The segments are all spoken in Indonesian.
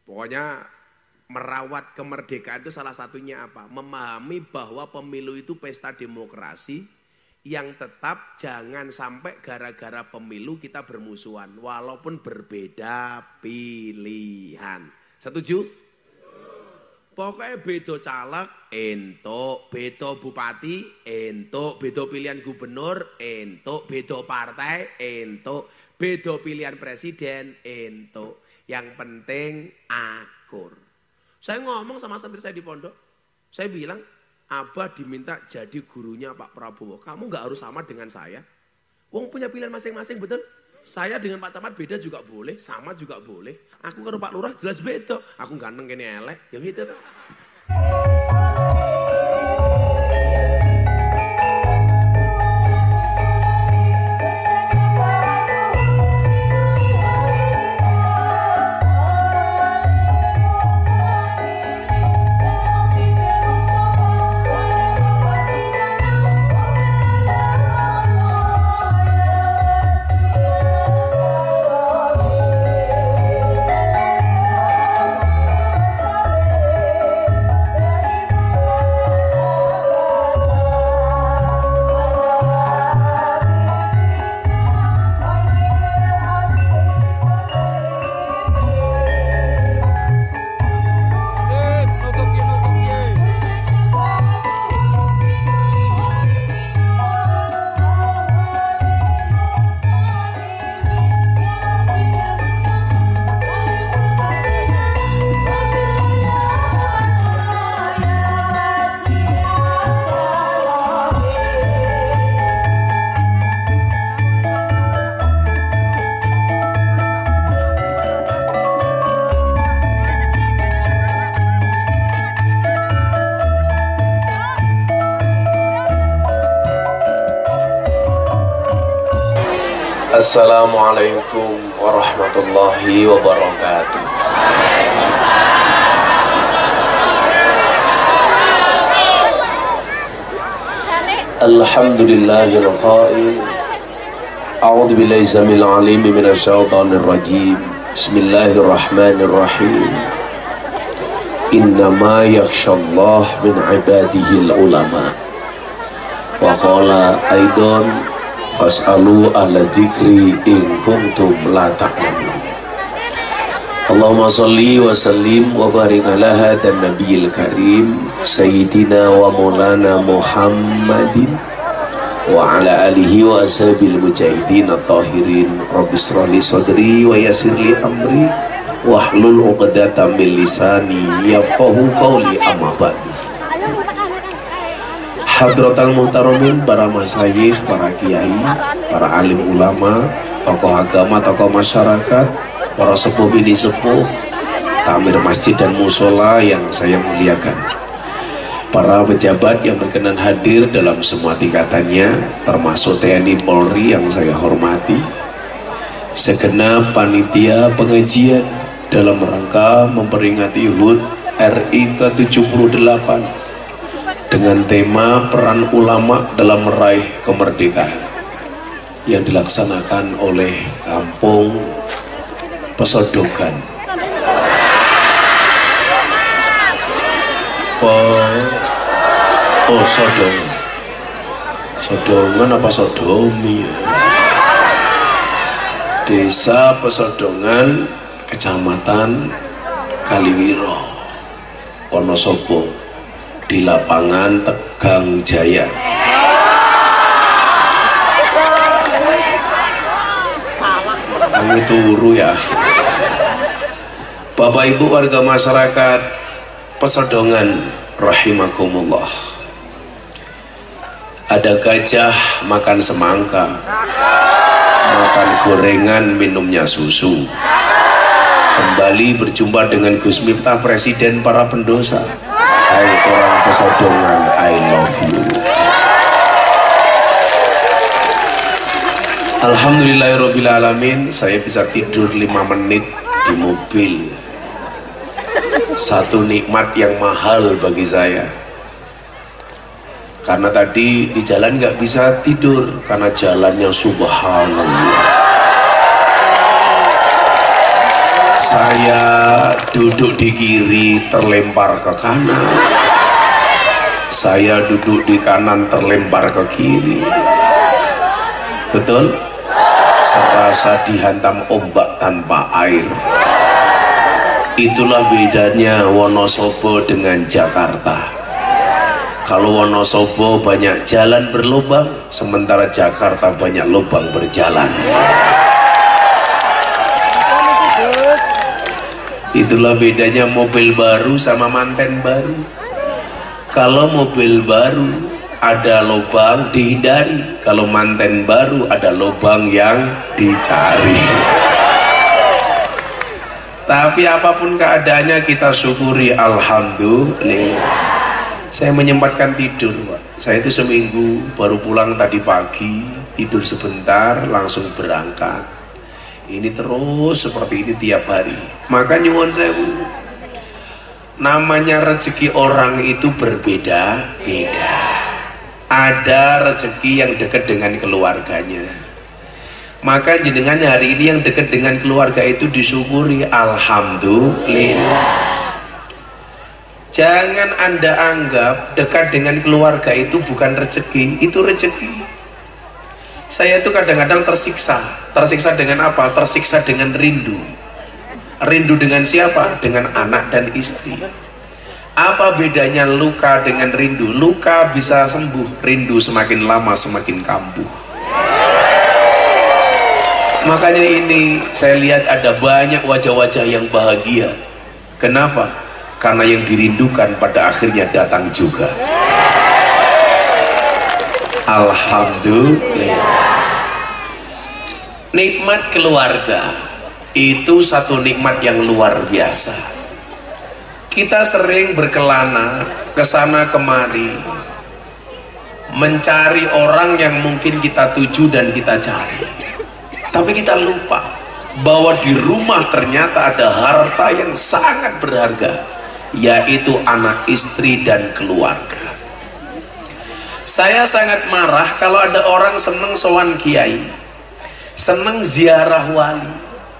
Pokoknya merawat kemerdekaan itu salah satunya apa? Memahami bahwa pemilu itu pesta demokrasi yang tetap jangan sampai gara-gara pemilu kita bermusuhan walaupun berbeda pilihan. Setuju? Pokoknya beda caleg entuk, beda bupati entuk, beda pilihan gubernur entuk, beda partai entuk, beda pilihan presiden entuk. Yang penting akur. Saya ngomong sama santri saya di pondok, saya bilang, Abah diminta jadi gurunya Pak Prabowo. Kamu gak harus sama dengan saya. Wong punya pilihan masing-masing, betul? Saya dengan Pak Camat beda juga boleh, sama juga boleh. Aku karo Pak Lurah jelas beda. Aku ganteng kene elek, ya gitu tuh. Assalamualaikum warahmatullahi wabarakatuh. Alhamdulillahil qail. A'udzu billahi samil alim minasy syaithanir rajim. Bismillahirrahmanirrahim. Innama yakhshallah min ibadihil ulama. Wa qala aidan fas'alu ala dzikri in kuntum la ta'lamun. Allahumma shalli wa sallim wa barik ala hadan nabiyil karim sayyidina wa maulana Muhammadin wa ala alihi wa ashabil mujahidin at-tahirin. Rabbi shrah li sadri wa yassir li amri wahlul 'uqdatam min lisani yafqahu qawli, amma ba'du. Hadratal muhtaramin, para masyayikh, para kiai, para alim ulama, tokoh agama, tokoh masyarakat, para sepuh bini sepuh, tamir masjid dan musola yang saya muliakan, para pejabat yang berkenan hadir dalam semua tingkatannya, termasuk TNI Polri yang saya hormati, segenap panitia pengajian dalam rangka memperingati HUT RI ke-78 dengan tema peran ulama dalam meraih kemerdekaan yang dilaksanakan oleh Kampung Pesodogan. Sodongan apa Sodomi ya? Desa Pesodongan, Kecamatan Kaliwiro, Wonosobo, di lapangan Tegang Jaya. Tangi turu ya. Bapak Ibu warga masyarakat Pesodongan rahimakumullah. Ada gajah makan semangka, makan gorengan, minumnya susu. Kembali berjumpa dengan Gus Miftah, presiden para pendosa. Hai orang Pesodongan, I love you. Alhamdulillahirrabbilalamin, saya bisa tidur 5 menit di mobil. Satu nikmat yang mahal bagi saya. Karena tadi di jalan nggak bisa tidur karena jalannya subhanallah. Saya duduk di kiri terlempar ke kanan, saya duduk di kanan terlempar ke kiri. Betul? Serasa dihantam ombak tanpa air. Itulah bedanya Wonosobo dengan Jakarta. Kalau Wonosobo banyak jalan berlubang, sementara Jakarta banyak lubang berjalan. Itulah bedanya mobil baru sama manten baru. Kalau mobil baru ada lubang dihindari, kalau manten baru ada lubang yang dicari. Tapi apapun keadaannya kita syukuri, alhamdulillah. Saya menyempatkan tidur, Pak. Saya itu seminggu baru pulang tadi pagi, tidur sebentar langsung berangkat. Ini terus seperti ini tiap hari. Maka nyuwun sewu, namanya rezeki orang itu berbeda-beda. Ada rezeki yang dekat dengan keluarganya. Maka jenengan hari ini yang dekat dengan keluarga itu disyukuri, alhamdulillah. Jangan Anda anggap dekat dengan keluarga itu bukan rezeki, itu rezeki. Saya itu kadang-kadang tersiksa. Tersiksa dengan apa? Tersiksa dengan rindu. Rindu dengan siapa? Dengan anak dan istri. Apa bedanya luka dengan rindu? Luka bisa sembuh, rindu semakin lama semakin kambuh. Makanya ini saya lihat ada banyak wajah-wajah yang bahagia. Kenapa? Karena yang dirindukan pada akhirnya datang juga. Alhamdulillah. Nikmat keluarga itu satu nikmat yang luar biasa. Kita sering berkelana ke sana kemari mencari orang yang mungkin kita tuju dan kita cari. Tapi kita lupa bahwa di rumah ternyata ada harta yang sangat berharga, yaitu anak, istri, dan keluarga. Saya sangat marah kalau ada orang seneng sowan kiai, seneng ziarah wali,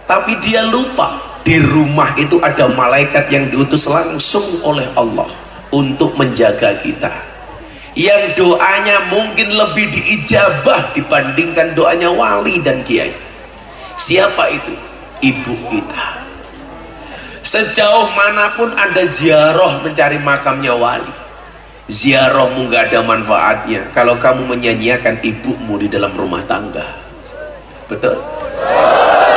tapi dia lupa di rumah itu ada malaikat yang diutus langsung oleh Allah untuk menjaga kita, yang doanya mungkin lebih diijabah dibandingkan doanya wali dan kiai. Siapa itu? Ibu kita. Sejauh manapun Anda ziarah mencari makamnya wali, ziarahmu gak ada manfaatnya kalau kamu menyanyiakan ibumu di dalam rumah tangga. Betul?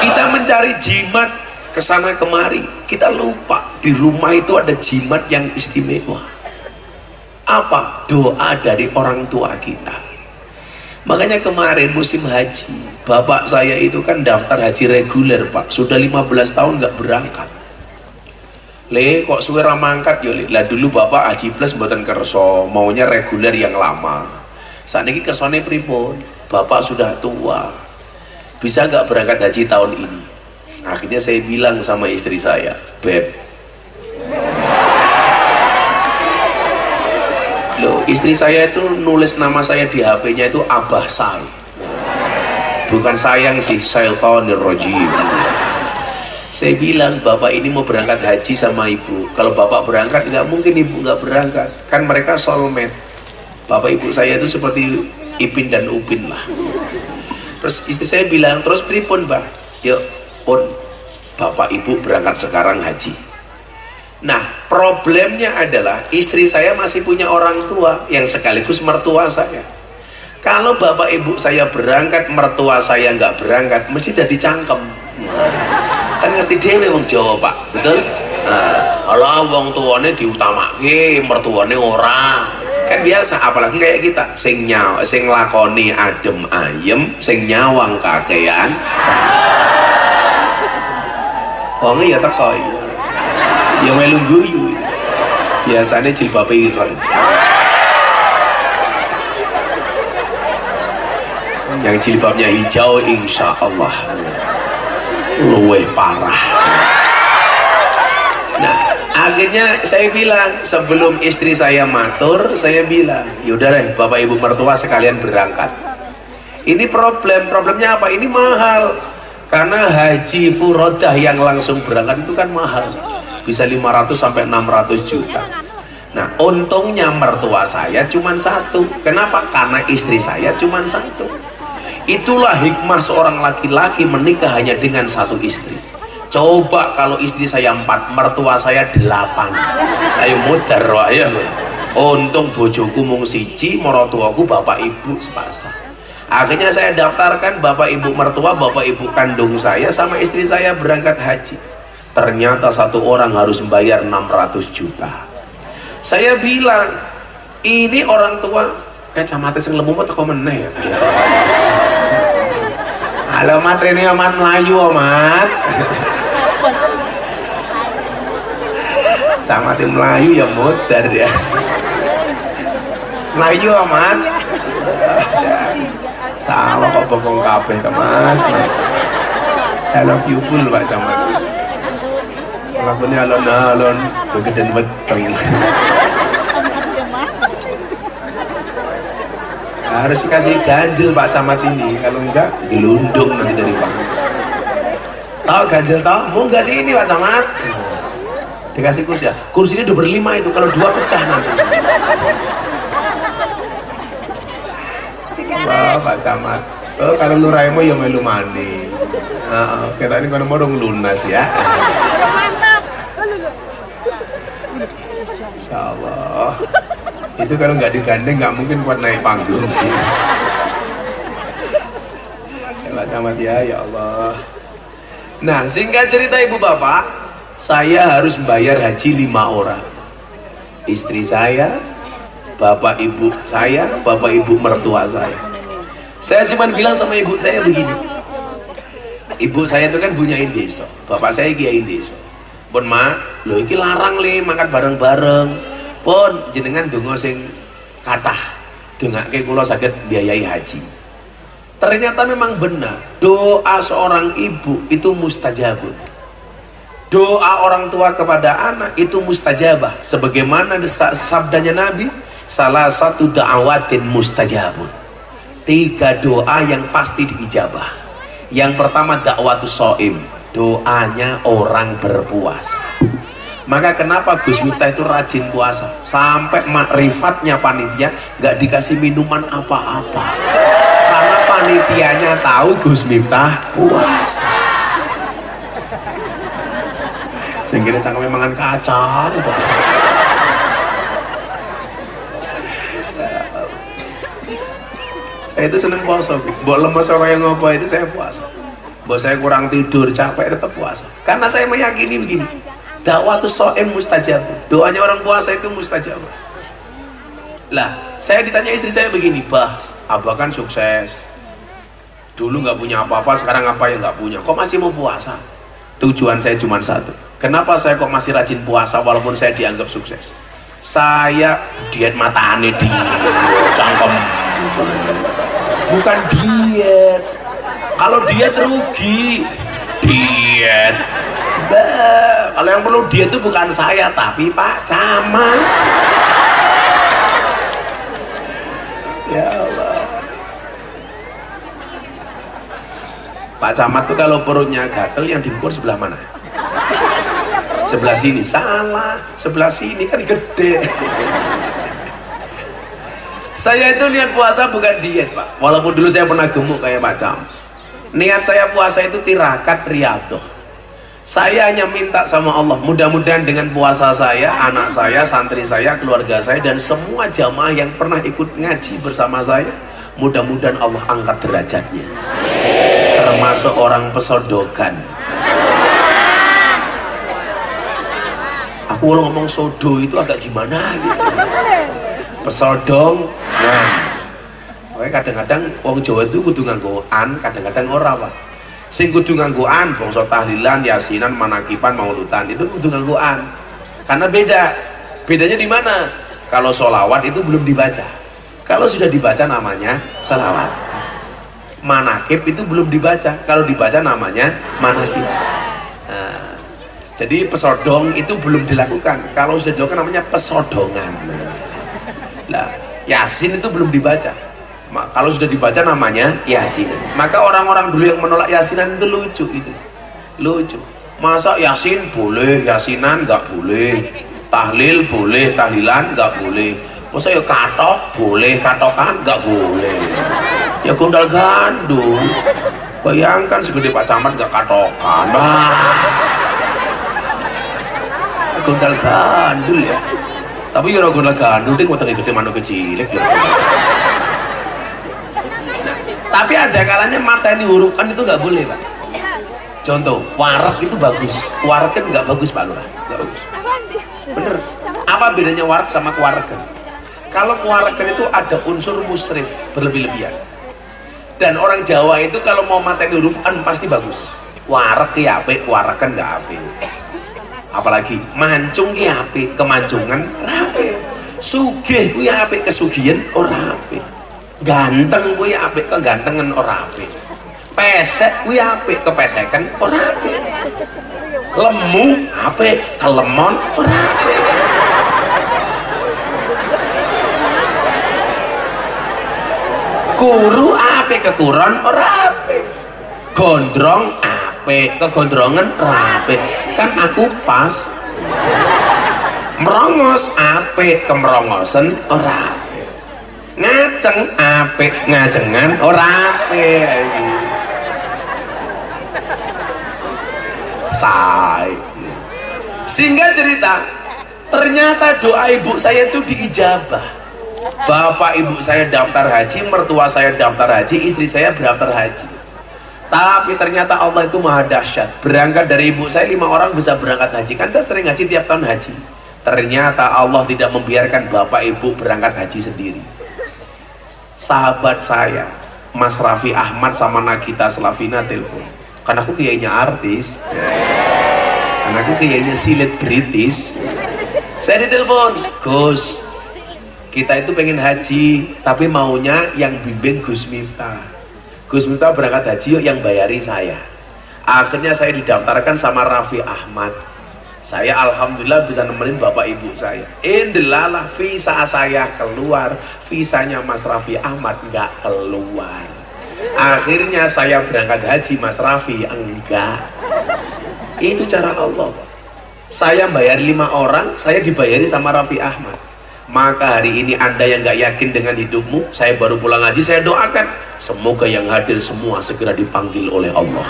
Kita mencari jimat kesana kemari, kita lupa di rumah itu ada jimat yang istimewa. Apa? Doa dari orang tua kita. Makanya kemarin musim haji, bapak saya itu kan daftar haji reguler, Pak. Sudah 15 tahun nggak berangkat. Le, kok suwe ra mangkat yo, lah dulu bapak haji plus mboten kerso, maunya reguler yang lama. Saat ini kersone pripun? Bapak sudah tua, bisa nggak berangkat haji tahun ini? Akhirnya saya bilang sama istri saya, Beb, loh, istri saya itu nulis nama saya di HP-nya itu Abah Say, bukan sayang sih, syaitonir rajim. Saya bilang, bapak ini mau berangkat haji sama ibu. Kalau bapak berangkat, nggak mungkin ibu nggak berangkat. Kan mereka soulmate. Bapak ibu saya itu seperti Ipin dan Upin lah. Terus istri saya bilang, terus pripun, Mbak? Yuk, pun bapak ibu berangkat sekarang haji. Nah, problemnya adalah istri saya masih punya orang tua yang sekaligus mertua saya. Kalau bapak ibu saya berangkat, mertua saya nggak berangkat, mesti jadi cangkem. Kan ngerti dewe wong Jawa, Pak, betul? Nah, alah wong tuane diutamake, mertuane ora. Kan biasa, apalagi kayak kita, sing lakoni adem ayem, sing nyawang kakean. Wong ya teko ya. Ya melu guyu. Biasanya jilbab ireng. Yang jilbabnya hijau insya Allah luweh parah. Nah, akhirnya saya bilang, sebelum istri saya matur, saya bilang, yaudah deh bapak ibu mertua sekalian berangkat. Ini problemnya apa? Ini mahal. Karena haji furodah yang langsung berangkat itu kan mahal, bisa 500 sampai 600 juta. Nah, untungnya mertua saya cuma satu. Kenapa? Karena istri saya cuma satu. Itulah hikmah seorang laki-laki menikah hanya dengan satu istri. Coba kalau istri saya 4, mertua saya 8. Ayo mudar wae ya. Untung bojoku mung siji, mertuaku bapak ibu sepasang. Akhirnya saya daftarkan bapak ibu mertua, bapak ibu kandung saya sama istri saya berangkat haji. Ternyata satu orang harus membayar 600 juta. Saya bilang, ini orang tua kayak camate sing lemu apa teko meneh ya. Halo mat, ini amat Melayu amat. Camate Melayu ya modar ya. Melayu aman. Salah kok bokong kabeh teman. I love you full Pak Camat. Lakunya alon-alon begeden weteng. Harus dikasih ganjil Pak Camat ini, kalau enggak gelundung nanti dari Pak. Tahu ganjil tahu? Mau enggak sih ini Pak Camat? Dikasih kursi ya. Kursi ini udah berlima itu, kalau 2 pecah nanti. Wah Pak Camat. Oh kalau lu Raimo ya melu mani. Kita ini kalau mau lunas ya. Insya Allah. Itu kalau nggak digandeng nggak mungkin buat naik panggung sih. Pak Camat ya Allah. Nah singkat cerita ibu bapak, saya harus membayar haji 5 orang. Istri saya, bapak ibu saya, bapak ibu mertua saya. Saya cuma bilang sama ibu saya begini. Ibu saya itu kan punya desa, bapak saya kiai desa. Pun mak, lho iki larang le makan bareng-bareng. Pun jenengan donga sing kathah, dongake kula saged biayai haji. Ternyata memang benar, doa seorang ibu itu mustajabun. Doa orang tua kepada anak itu mustajabah. Sebagaimana sabdanya Nabi, salah satu da'awatin mustajabun. 3 doa yang pasti diijabah. Yang pertama da'watus shaim, doanya orang berpuasa. Maka kenapa Gus Miftah itu rajin puasa? Sampai makrifatnya panitia nggak dikasih minuman apa-apa. Karena panitianya tahu Gus Miftah puasa. Sehingga cangkeme mangan kacang. Saya itu seneng puasa, mbok lemes kaya ngopo itu saya puasa. Mbok saya kurang tidur, capek tetap puasa. Karena saya meyakini begini, da'watus shaim mustajab. Doanya orang puasa itu mustajab. Lah, saya ditanya istri saya begini, "Bah, Abah kan sukses. Dulu nggak punya apa-apa, sekarang apa yang nggak punya. Kok masih mau puasa?" Tujuan saya cuma satu. Kenapa saya kok masih rajin puasa walaupun saya dianggap sukses? Saya diet matane di cangkem. Bukan diet. Kalau diet rugi. Diet. Kalau yang perlu diet itu bukan saya tapi Pak Camat. Ya Allah. Pak Camat tuh kalau perutnya gatel yang diukur sebelah mana? Sebelah sini. Salah. Sebelah sini kan gede. Saya itu niat puasa bukan diet Pak. Walaupun dulu saya pernah gemuk kayak Pak Cam. Niat saya puasa itu tirakat riyadhah. Saya hanya minta sama Allah, mudah-mudahan dengan puasa saya, anak saya, santri saya, keluarga saya, dan semua jamaah yang pernah ikut ngaji bersama saya, mudah-mudahan Allah angkat derajatnya. Termasuk orang pesodokan. Aku kalau ngomong sodo itu agak gimana gitu. Pesodong. Nah, kadang-kadang wong Jawa itu kudu nganggo an, kadang-kadang ora Pak. Sing kudu nganggo an, bangsa tahlilan, yasinan, manakipan, maulutan itu kudu nganggo an. Karena beda. Bedanya di mana? Kalau sholawat itu belum dibaca. Kalau sudah dibaca namanya sholawat. Manakib itu belum dibaca. Kalau dibaca namanya manakib. Nah, jadi pesodong itu belum dilakukan. Kalau sudah dilakukan namanya pesodongan. Nah, Yasin itu belum dibaca. Kalau sudah dibaca namanya yasinan. Maka orang-orang dulu yang menolak yasinan itu lucu itu. Lucu. Masa yasin boleh, yasinan nggak boleh. Tahlil boleh, tahlilan nggak boleh. Masa ya katok boleh, katokan nggak boleh. Ya gondal gandul. Bayangkan segede Pak Camat nggak katokan. Gondal gandul ya. Tapi ya gondal gandul deh mau gede manuk kecil. Tapi ada kalanya mateni huruf kan itu nggak boleh Pak. Contoh, warak itu bagus, waraken nggak bagus Pak Lurah, nggak bagus. Bener. Apa bedanya warak sama kuaraken? Kalau kuaraken itu ada unsur musrif berlebih-lebihan. Dan orang Jawa itu kalau mau mateni huruf an pasti bagus. Warak ki apik, kuaraken nggak apik. Apalagi mancung ki apik, kemancungan apik. Sugih kuwi apik, kesugihan ora apik. Ganteng kuwi apik, kegantengan ora apik. Pesek kuwi apik, kepesekan ora apik. Lemu apik, kelemon ora apik. Kuru apik, kekuron ora apik. Gondrong apik, kegondrongan ora apik. Kan aku pas. Merongos apik, kemerongosen ora apik. Ngajeng apik, ngajengan ora apik. Sehingga cerita, ternyata doa ibu saya itu diijabah. Bapak ibu saya daftar haji, mertua saya daftar haji, istri saya daftar haji. Tapi ternyata Allah itu maha dahsyat. Berangkat dari ibu saya 5 orang bisa berangkat haji. Kan saya sering haji tiap tahun haji. Ternyata Allah tidak membiarkan bapak ibu berangkat haji sendiri. Sahabat saya Mas Raffi Ahmad sama Nagita Slavina telepon. Karena aku kayaknya artis, karena aku kayaknya silet British. Saya ditelepon, Gus, kita itu pengen haji, tapi maunya yang bimbing Gus Miftah. Gus Miftah berangkat haji, yuk yang bayari saya. Akhirnya saya didaftarkan sama Raffi Ahmad. Saya alhamdulillah bisa nemenin bapak ibu saya. Indelalah visa saya keluar, visanya Mas Raffi Ahmad nggak keluar. Akhirnya saya berangkat haji, Mas Raffi enggak. Itu cara Allah. Saya bayar 5 orang, saya dibayari sama Raffi Ahmad. Maka hari ini Anda yang nggak yakin dengan hidupmu, saya baru pulang haji, saya doakan semoga yang hadir semua segera dipanggil oleh Allah.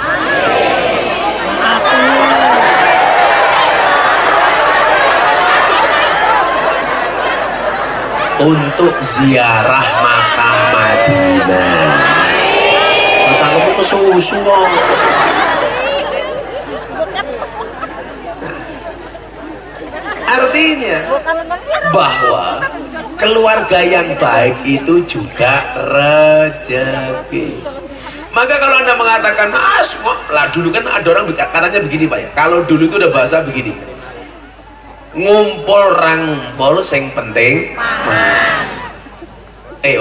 Untuk ziarah Makkah Madinah. Maka kamu kesusu. Artinya bahwa keluarga yang baik itu juga rezeki. Maka kalau Anda mengatakan, semua lah dulu kan ada orang katanya begini Pak ya. Kalau dulu itu udah bahasa begini. Ngumpul ngumpul sing penting mangan.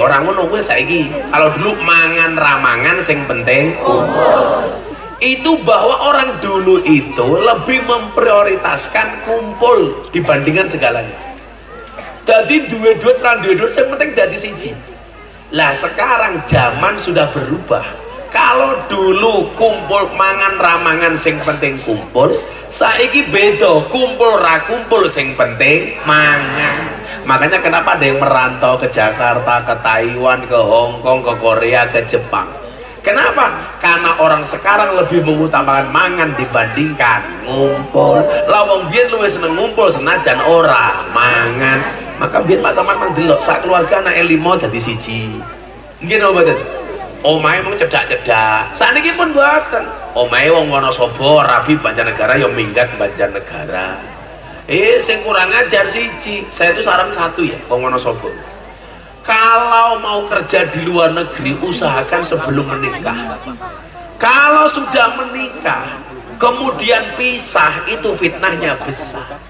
Orang ngono kuwi saiki. Kalau dulu mangan ramangan sing penting kumpul. Itu bahwa orang dulu itu lebih memprioritaskan kumpul dibandingkan segalanya. Jadi duit-duit lan duit-duit yang penting jadi siji. Lah sekarang zaman sudah berubah. Kalau dulu kumpul mangan ramangan sing penting kumpul, saiki beda, kumpul ra kumpul sing penting mangan. Makanya kenapa ada yang merantau ke Jakarta, ke Taiwan, ke Hong Kong, ke Korea, ke Jepang. Kenapa? Karena orang sekarang lebih mengutamakan mangan dibandingkan ngumpul. Lawang biyen luwih seneng ngumpul senajan ora mangan. Maka biyen Pak Camat mandelok sak keluarga anake 5 dadi siji. Nggih napa mboten? Omahe mung cedak-cedak. Saniki pun mboten. Omahe wong Wonosobo, rabi Banjarnegara ya minggat Banjarnegara. Sing kurang ajar siji. Saya itu saran 1 ya, wong Wonosobo. Kalau mau kerja di luar negeri, usahakan sebelum menikah. Kalau sudah menikah, kemudian pisah, itu fitnahnya besar.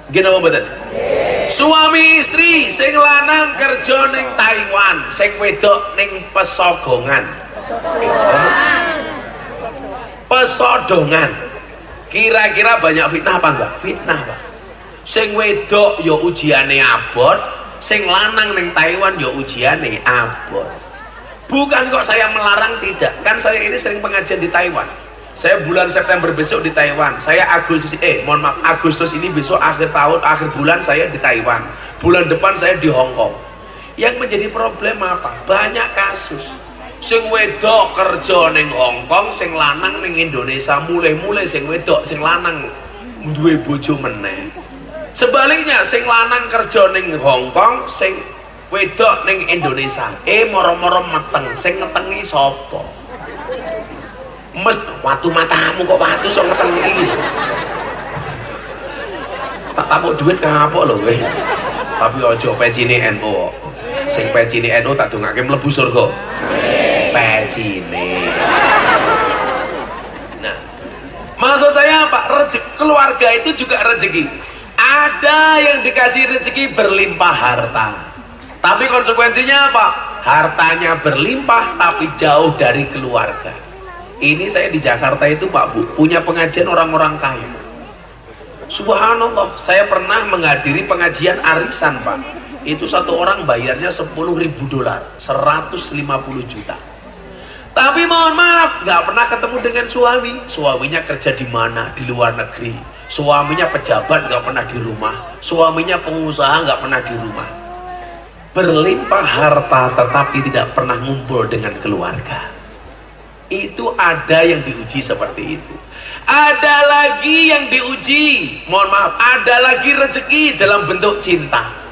Gini apa betul? Suami istri, sing lanang kerja ning Taiwan, sing wedok ning Pesogongan. Pesodongan. Kira-kira banyak fitnah apa enggak? Fitnah Pak. Sing wedok ya ujiane abot, Sing lanang ning Taiwan yo ujiane abot. Bukan kok saya melarang, tidak. Kan saya ini sering pengajian di Taiwan. Saya bulan September besok di Taiwan. Saya Agustus ini besok akhir tahun, akhir bulan saya di Taiwan. Bulan depan saya di Hong Kong. Yang menjadi problem apa? Banyak kasus. Sing wedok kerja ning Hong Kong, sing lanang ning Indonesia, mulai sing wedok, sing lanang duwe bojo meneh. Sebaliknya sing lanang kerja ning Hong Kong, sing wedok ning Indonesia. Moro-moro meteng, sing ngetengi sapa? Mes watu matamu kok watu sok ngetengi iki. Tak tapuk duit kapok lho kowe. Tapi aja pecine NU. Sing pecine NU tak dongake mlebu surga. Pecine. Nah, maksud saya apa? Rezeki keluarga itu juga rezeki. Ada yang dikasih rezeki berlimpah harta. Tapi konsekuensinya apa? Hartanya berlimpah tapi jauh dari keluarga. Ini saya di Jakarta itu Pak Bu, punya pengajian orang-orang kaya. Subhanallah, saya pernah menghadiri pengajian arisan Pak. Itu satu orang bayarnya $10.000, 150 juta. Tapi mohon maaf, nggak pernah ketemu dengan suami. Suaminya kerja di mana? Di luar negeri. Suaminya pejabat, nggak pernah di rumah. Suaminya pengusaha, nggak pernah di rumah. Berlimpah harta tetapi tidak pernah ngumpul dengan keluarga. Itu ada yang diuji seperti itu. Ada lagi yang diuji, mohon maaf, ada lagi rezeki dalam bentuk cinta.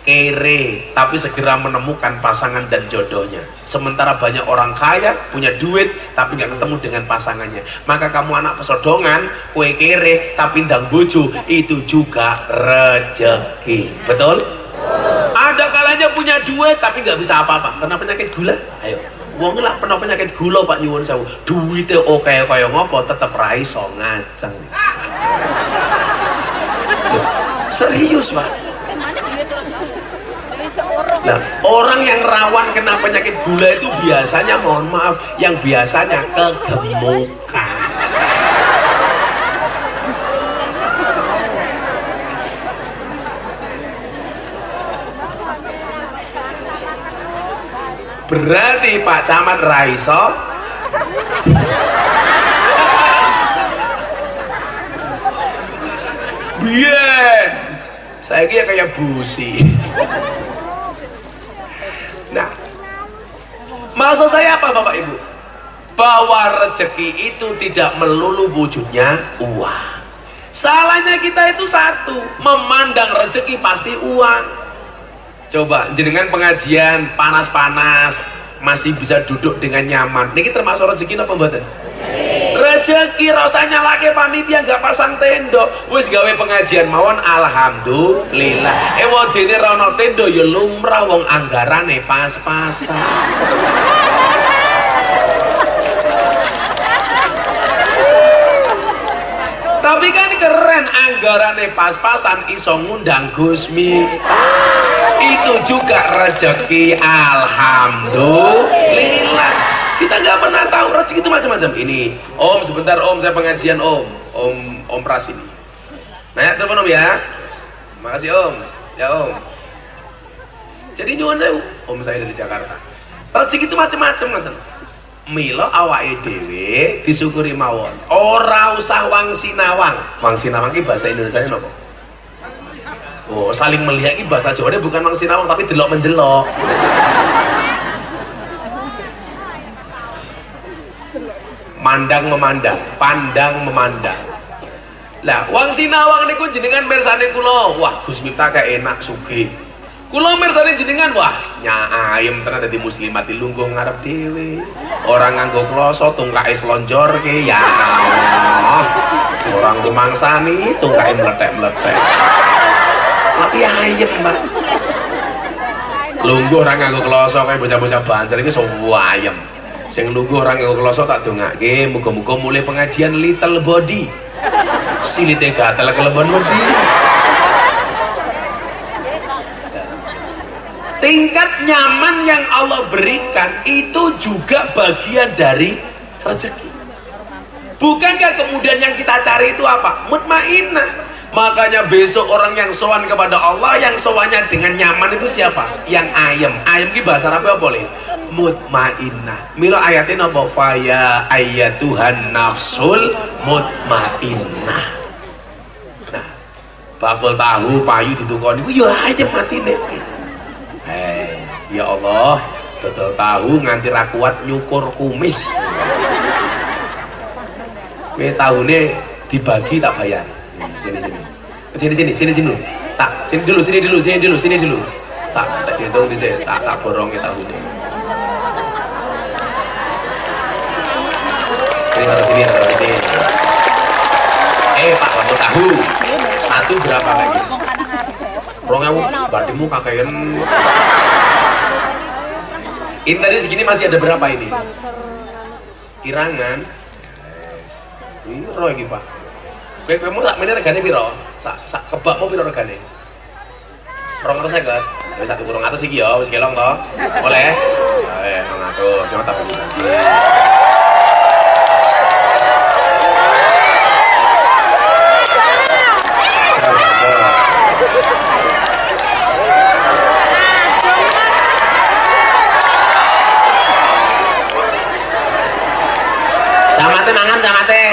Kere tapi segera menemukan pasangan dan jodohnya. Sementara banyak orang kaya punya duit tapi nggak ketemu dengan pasangannya. Maka kamu anak pesodongan, kue kere tapi ndang bojo, itu juga rezeki. Betul? Ada kalanya punya duit tapi nggak bisa apa-apa karena penyakit gula. Ayo, wong lah pernah penyakit gula Pak nyuwun sewu. Duitnya oke kaya ngopo tetep ra iso ngajeng. Serius Pak. Nah, orang yang rawan kena penyakit gula itu biasanya, mohon maaf, yang biasanya kegemukan. Berarti Pak Camat Raiso biyen saya kira kayak busi. Nah, maksud saya apa Bapak Ibu? Bahwa rezeki itu tidak melulu wujudnya uang. Salahnya kita itu satu, memandang rezeki pasti uang. Coba jenengan pengajian panas-panas masih bisa duduk dengan nyaman. Niki termasuk rezeki apa mboten? Rezeki rasanya laki panitia nggak pasang tenda, wis gawe pengajian mawon alhamdulillah. Wadene ra ono tenda ya lumrah wong anggarane pas-pasan. Tapi kan keren anggarane pas-pasan iso ngundang Gus Miftah. Itu juga rezeki alhamdulillah. Kita nggak pernah tahu rezeki itu macam-macam. Ini Om sebentar Om, saya pengajian Om Pras ini. Nah ya telepon Om ya. Makasih Om. Ya Om. Jadi nyuwun saya Om, saya dari Jakarta. Rezeki itu macam-macam ngoten. Mila awake dhewe disyukuri mawon. Ora usah wangsinawang. Wangsinawang iki bahasa Indonesiane napa? Oh, saling melihat ini bahasa Jawa bukan wangsinawang tapi delok mendelok. Mandang memandang, pandang memandang. Lah, wangsinawang niku jenengan mirsani kula, wah Gus Miftah kayak enak sugih. Kula mirsani jenengan, wah nyaayem tenan dadi muslimat lungguh ngarep dhewe. Ora nganggo kloso tungkake slonjorke, ya Allah. Orang rumangsani tungkake meletek-meletek. Tapi ayem Mbak. Lungguh ora nganggo kloso kaya bocah-bocah Banjar iki ayem. Sing lungguh ora nganggo kloso tak dongake muga-muga mulai pengajian little body. Silite gatel kelebon wedi. Tingkat nyaman yang Allah berikan itu juga bagian dari rezeki. Bukankah kemudian yang kita cari itu apa? Mutmainnah. Makanya besok orang yang sowan kepada Allah, yang sowannya dengan nyaman itu siapa? Yang ayem. Ayem ini bahasa Arabnya apa boleh? Mutmainnah. Milo ayatnya apa? Faya ayatuhan nafsul mutmainnah. Nah, bakul tahu payu ditukoni ku ya ayem matine. Ya Allah, dodol tahu nganti ra kuat nyukur kumis. Kowe tahune dibagi tak bayar. Sini dulu. Tak, sini dulu. Tak dihitung di sini. Tak borong kita tahunya. Sini. Pak, kamu tahu. Satu berapa lagi? Rongemu, badimu kakean. Ini tadi segini masih ada berapa ini? Kirangan. Ini roh iki, Pak. Kowe tak meneh regane piro? Sak kebakmu piro regane? 250. Wis tak tuku 200 iki ya, wis kelong to. Boleh? Ae, 200. Cuma tak bagi-bagi. Camate mangan camate.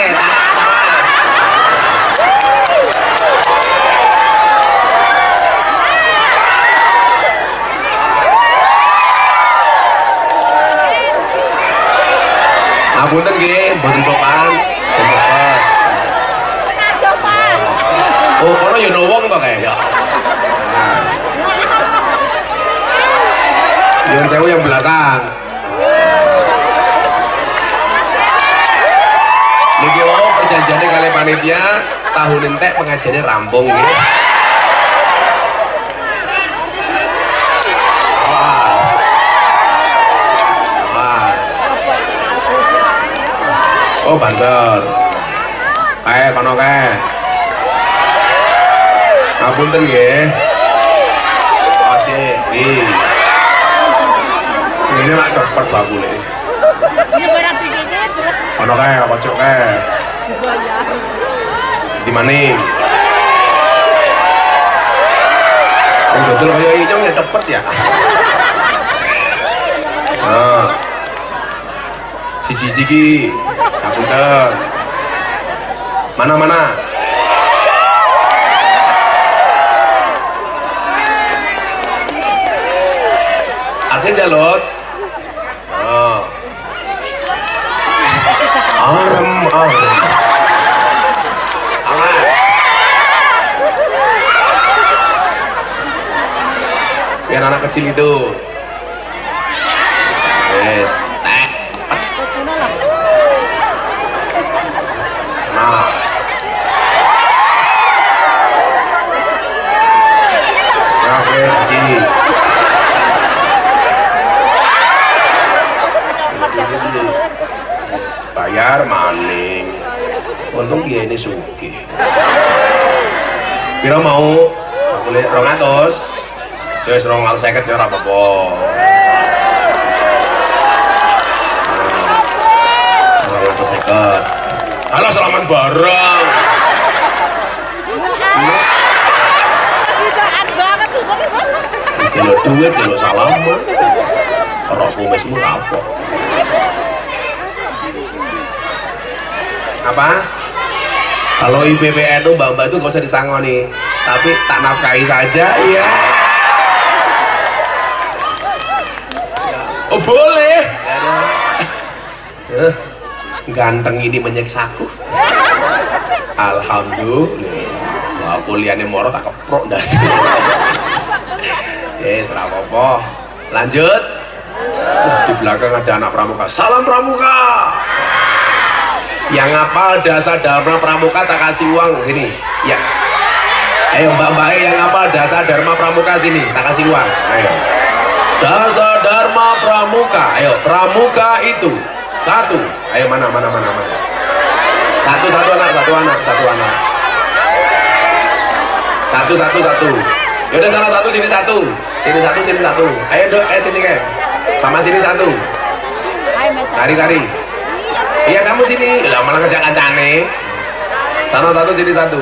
Apunten nggih, mboten sopan. Oh, kono yo ono wong to kae ya. Yang sewu yang belakang. Niki perjanjiannya kali panitia tahun entek pengajiannya rampung nggih. Oh banser, kayak kono kayak, ngapunten nggih. Oke, ini nak cepet bakule. Kono kayak, pojok kayak. Di mana? Sing dodol kaya inyong ya cepet ya. Nah, siji ki. Ngapunten. Mana? Artinya jalot. Oh. Arem. Aman. Biar anak kecil itu. Yes. Bayar maning. Untung kiye ini sugih. Piro mau? Boleh 200. Ya wis 250 ya ora apa-apa. 250. Halo selamat bareng. Bidaan banget tuh. Kalau duit kalau salaman. Ora kumismu kapok. Apa? Kalau IPPN itu mbak-mbak itu gak usah disangoni, tapi tak nafkahi saja, iya. Oh boleh. Ganteng ini menyiksaku. Alhamdulillah. Wah kuliahnya moro tak keprok das. Serah apa. Lanjut. Di belakang ada anak pramuka. Salam pramuka. Yang hafal dasar Dharma Pramuka tak kasih uang sini. Ya. Ayo mbak-mbak yang hafal dasar Dharma Pramuka sini, tak kasih uang. Ayo. Dasar Dharma Pramuka. Ayo, pramuka itu satu. Ayo mana. Satu anak. Satu. Yaudah sana satu, sini satu. Sini satu. Ayo dok, sini kayak. Sama sini satu. Lari. Iya kamu sini, lah malah kasih kancane. Sana satu, sini satu.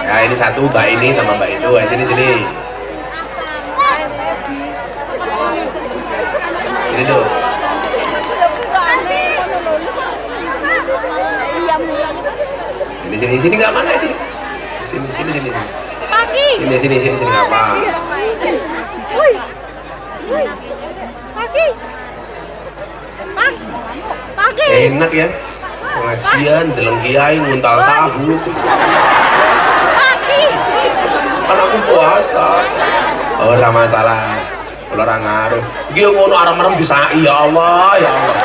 Ya ini satu, mbak ini sama mbak itu. Sini sini. Sini tuh. Sini nggak mana sini. Sini. Sini nggak apa. Pagi. Enak ya. Pengajian, deleng kiai, nguntal tahu. Kan aku puasa. Oh, ora masalah. Kalau orang ngaruh. Iki ngono arem-arem disai ya Allah, ya Allah.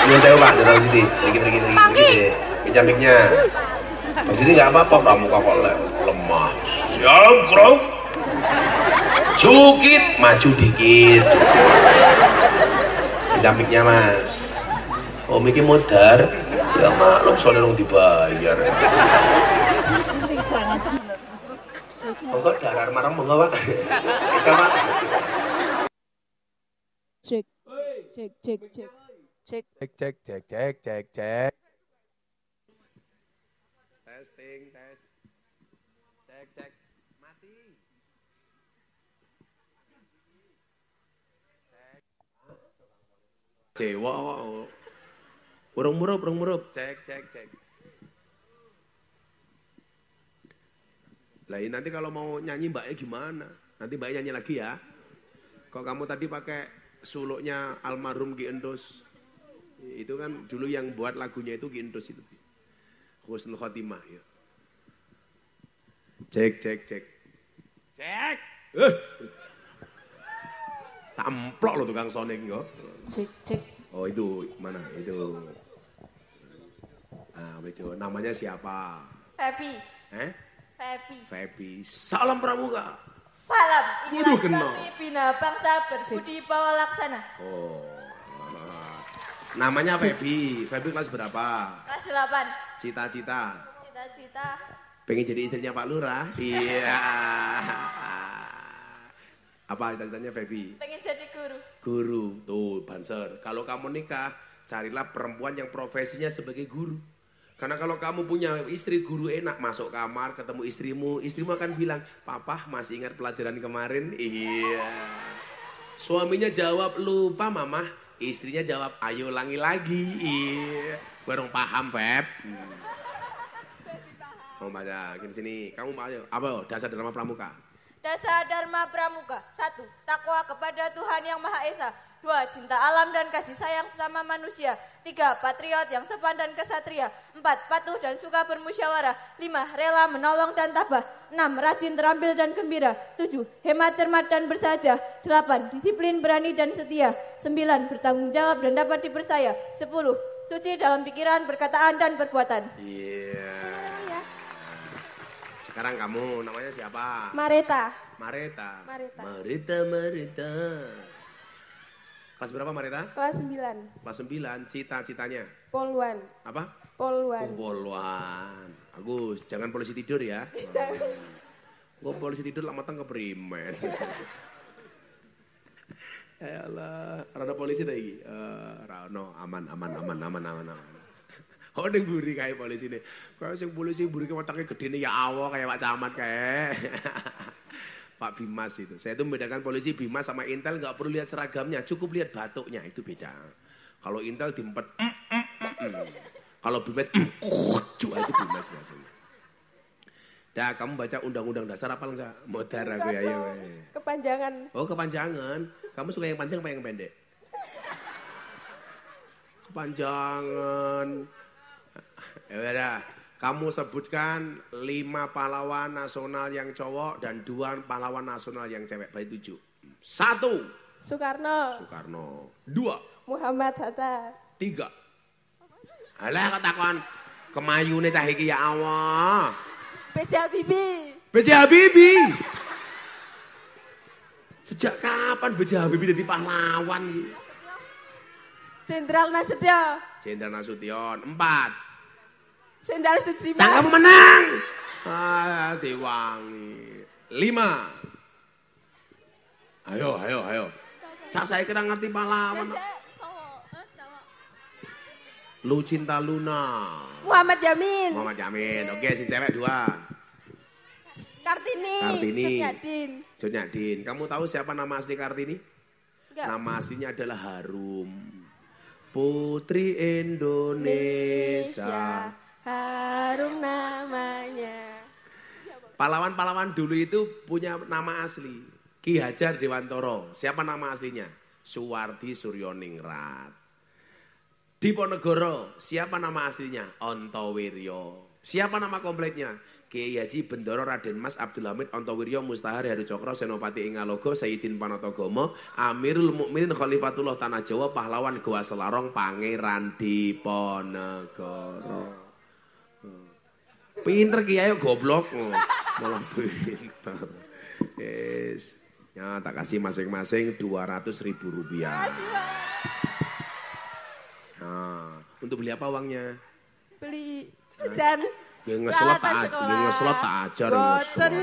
Nyuwun sewu Pak, dereng iki. Iki. Cantiknya. Jadi nggak apa-apa pramuka kok lemah. Siap, Bro. Cukit, maju dikit. Cantiknya Mas. Oh, iki modar. Ya maklum soalnya dong dibayar. Monggo darar marang monggo Pak. Coba. Cek. Testing, tes. Cek. Mati. Cewa kok. Urung murup. Cek. Lah nanti kalau mau nyanyi mbaknya gimana? Nanti mbaknya nyanyi lagi ya. Kok kamu tadi pakai suluknya almarhum Ki Endos. Itu kan dulu yang buat lagunya itu Ki Endos itu. Husnul Khotimah ya. Cek. Tamplok lo tukang soning yo. Cek. Oh itu mana? Itu. Nah, namanya siapa? Febi. Febi. Salam Pramuka. Salam. Waduh, kenal. Bina Bangsa Berbudi Bawa Laksana. Oh. Namanya Febi. Febi kelas berapa? Kelas 8. Cita-cita. Pengen jadi istrinya Pak Lurah? Iya. Apa cita-citanya Febi? Pengen jadi guru. Guru. Tuh, Banser. Kalau kamu nikah, carilah perempuan yang profesinya sebagai guru. Karena kalau kamu punya istri guru enak, masuk kamar ketemu istrimu akan bilang, "Papa masih ingat pelajaran kemarin?" Iya. Suaminya jawab, "Lupa Mama." Istrinya jawab, "Ayo ulangi lagi." Iya. Bareng paham, Feb. Kamu baca, gini sini. Kamu ayo, apa dasar Dharma Pramuka? Dasar Dharma Pramuka. 1. Takwa kepada Tuhan Yang Maha Esa. 2. Cinta alam dan kasih sayang sesama manusia. 3. Patriot yang sopan dan kesatria. 4. Patuh dan suka bermusyawarah. 5. Rela menolong dan tabah. 6. Rajin, terampil dan gembira. 7. Hemat, cermat dan bersahaja. 8. Disiplin, berani dan setia. 9. Bertanggung jawab dan dapat dipercaya. 10. Suci dalam pikiran, perkataan dan perbuatan. Iya. Sekarang kamu namanya siapa? Mareta. Mareta. Mareta. Kelas berapa Mareta? Kelas 9. Kelas 9, cita-citanya? Poluan. Apa? Poluan. Oh, poluan. Agus, jangan polisi tidur ya. Jangan. Gue polisi tidur lama tengah keprimen. Ya Allah, rada polisi tadi. Rano, aman. Oh, ning buri kayak polisi ini. Kayak sing polisi buri ke otaknya gede nih ya Allah kayak Pak Camat kayak. Pak Bimas itu. Saya itu membedakan polisi Bimas sama Intel nggak perlu lihat seragamnya, cukup lihat batuknya itu beda. Kalau Intel diempet, kalau Bimas, itu Bimas biasanya. Dah, kamu baca Undang-Undang Dasar apa enggak? Modar aku ya. Kepanjangan. Oh, kepanjangan. Kamu suka yang panjang apa yang pendek? Kepanjangan. Ya udah. Kamu sebutkan 5 pahlawan nasional yang cowok dan 2 pahlawan nasional yang cewek. Berarti 7. 1. Soekarno. 2. Muhammad Hatta. 3. Alah kok takon kemayune cah iki ya Allah. B.J. Habibie. Sejak kapan B.J. Habibie jadi pahlawan iki? Jenderal Nasution. 4. Sendal Sudirman. Cang kamu menang. Diwangi. 5. Ayo. Cak saya kira ngerti pahlawan. Lucinta Luna. Muhammad Yamin. Oke, si cewek 2. Kartini. Cut Nyadin. Kamu tahu siapa nama asli Kartini? Enggak. Nama aslinya adalah Harum. Putri Indonesia. Harum namanya. Pahlawan-pahlawan dulu itu punya nama asli. Ki Hajar Dewantoro. Siapa nama aslinya? Suwardi Suryoningrat. Diponegoro. Siapa nama aslinya? Ontowiryo. Siapa nama kompletnya? Kiai Haji Bendoro Raden Mas Abdul Hamid Ontowiryo Mustahar Heru Cokro Senopati Ingalogo Sayyidin Panotogomo Amirul Mukminin Khalifatullah Tanah Jawa Pahlawan Goa Selarong Pangeran Diponegoro. Pinter kiai goblok. Malah pinter. Yes. Ya tak kasih masing-masing 200.000 rupiah. Nah, untuk beli apa uangnya? Beli hujan. Ngeslot tak ajar. Boten.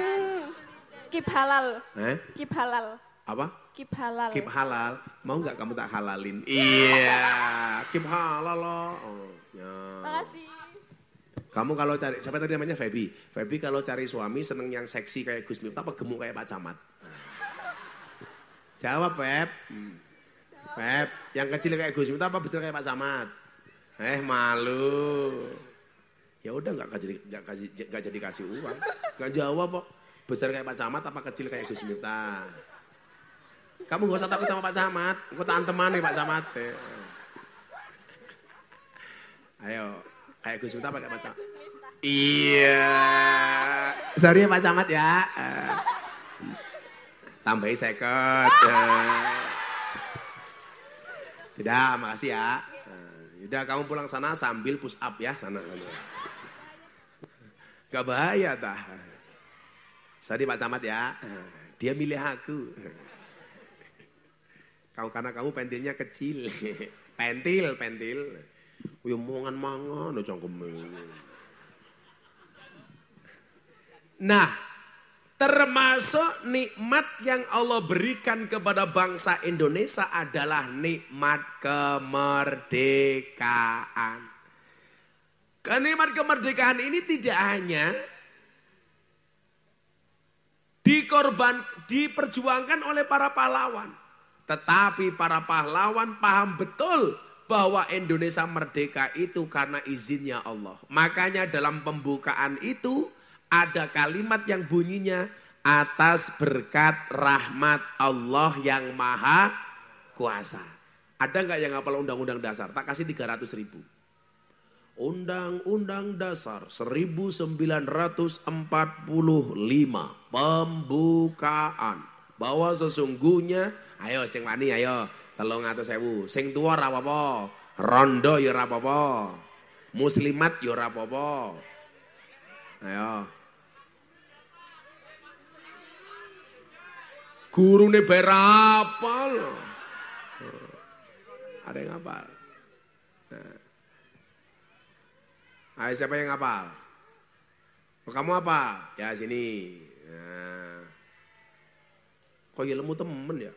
Kip halal. Kip halal. Apa? Kip halal. Kip halal. Mau nggak kamu tak halalin? Iya. Kip halal loh. Oh, ya. Makasih. Kamu kalau cari, siapa tadi namanya Feby? Feby kalau cari suami seneng yang seksi kayak Gus Miftah apa gemuk kayak Pak Camat? Jawab Feb. Feb, yang kecil kayak Gus Miftah apa besar kayak Pak Camat? Malu. Ya udah nggak jadi kasih uang, nggak jawab kok. Besar kayak Pak Camat apa kecil kayak Gus Miftah? Kamu gak usah takut sama Pak Camat, aku tak anteman nih Pak Camat. Ayo, kayak Gus Miftah apa kayak Pak Camat? Iya, sorry ya Pak Camat ya. Tambahi second. Sudah, makasih ya. Udah kamu pulang sana sambil push up ya sana. Gak bahaya tah. Sorry Pak Camat ya. Dia milih aku. Karena kamu pentilnya kecil. Pentil. Yo mangan cangkeme. Nah, termasuk nikmat yang Allah berikan kepada bangsa Indonesia adalah nikmat kemerdekaan. Nikmat kemerdekaan ini tidak hanya diperjuangkan oleh para pahlawan. Tetapi para pahlawan paham betul bahwa Indonesia merdeka itu karena izinnya Allah. Makanya dalam pembukaan itu ada kalimat yang bunyinya atas berkat rahmat Allah yang maha kuasa. Ada nggak yang hafal undang-undang dasar? Tak kasih 300.000. Undang-Undang Dasar 1945 pembukaan bahwa sesungguhnya ayo sing wani ayo 300.000 sing tua ora apa-apa rondo ya ora apa-apa muslimat ya ora apa-apa ayo gurune berapal ada yang hafal. Ayo siapa yang hafal? Kamu apa? Ya sini. Nah. Kok ya lemu temen ya?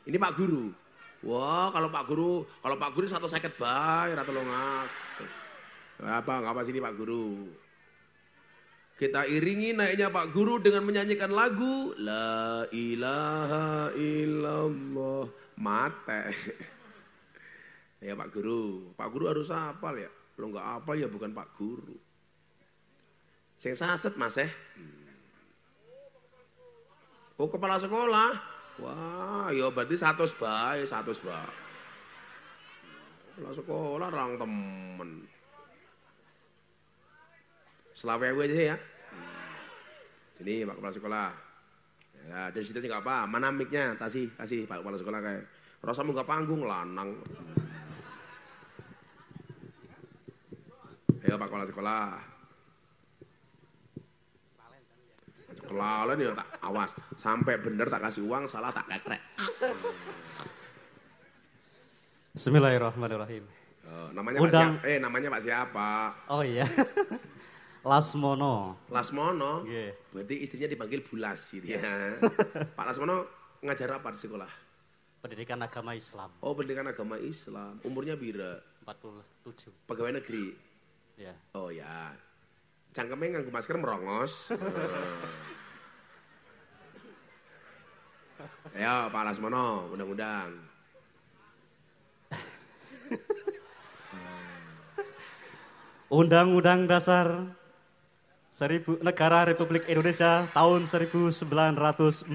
Ini Pak Guru. Wah kalau Pak Guru 150 bae ora 300. Apa sini Pak Guru. Kita iringi naiknya Pak Guru dengan menyanyikan lagu La ilaha illallah. Mate. Ya Pak Guru harus hafal ya. Kalau enggak hafal ya bukan Pak Guru. Sing saset Mas Oh kepala sekolah. Wah, ya berarti 100 bae. Kepala sekolah orang temen. Selawe aja ya. Sini Pak Kepala Sekolah. Ya, dari situ sih enggak apa. Mana mic-nya? Kasih Pak Kepala Sekolah kayak. Rasamu enggak panggung lanang. Ayo Pak Kepala Sekolah. Kelalen ya tak awas. Sampai bener tak kasih uang, salah tak kekrek. Bismillahirrahmanirrahim. Namanya Pak siapa? Namanya Pak siapa? Oh iya. Lasmono. Lasmono? Yeah. Berarti istrinya dipanggil Bulas gitu ya. Pak Lasmono ngajar apa di sekolah? Pendidikan agama Islam. Oh pendidikan agama Islam. Umurnya bira? 47. Pegawai negeri? Ya. Oh ya. Cangkeme nganggo masker merongos. Ayo Pak Lasmono, undang-undang. Undang-Undang Dasar Negara Republik Indonesia tahun 1945.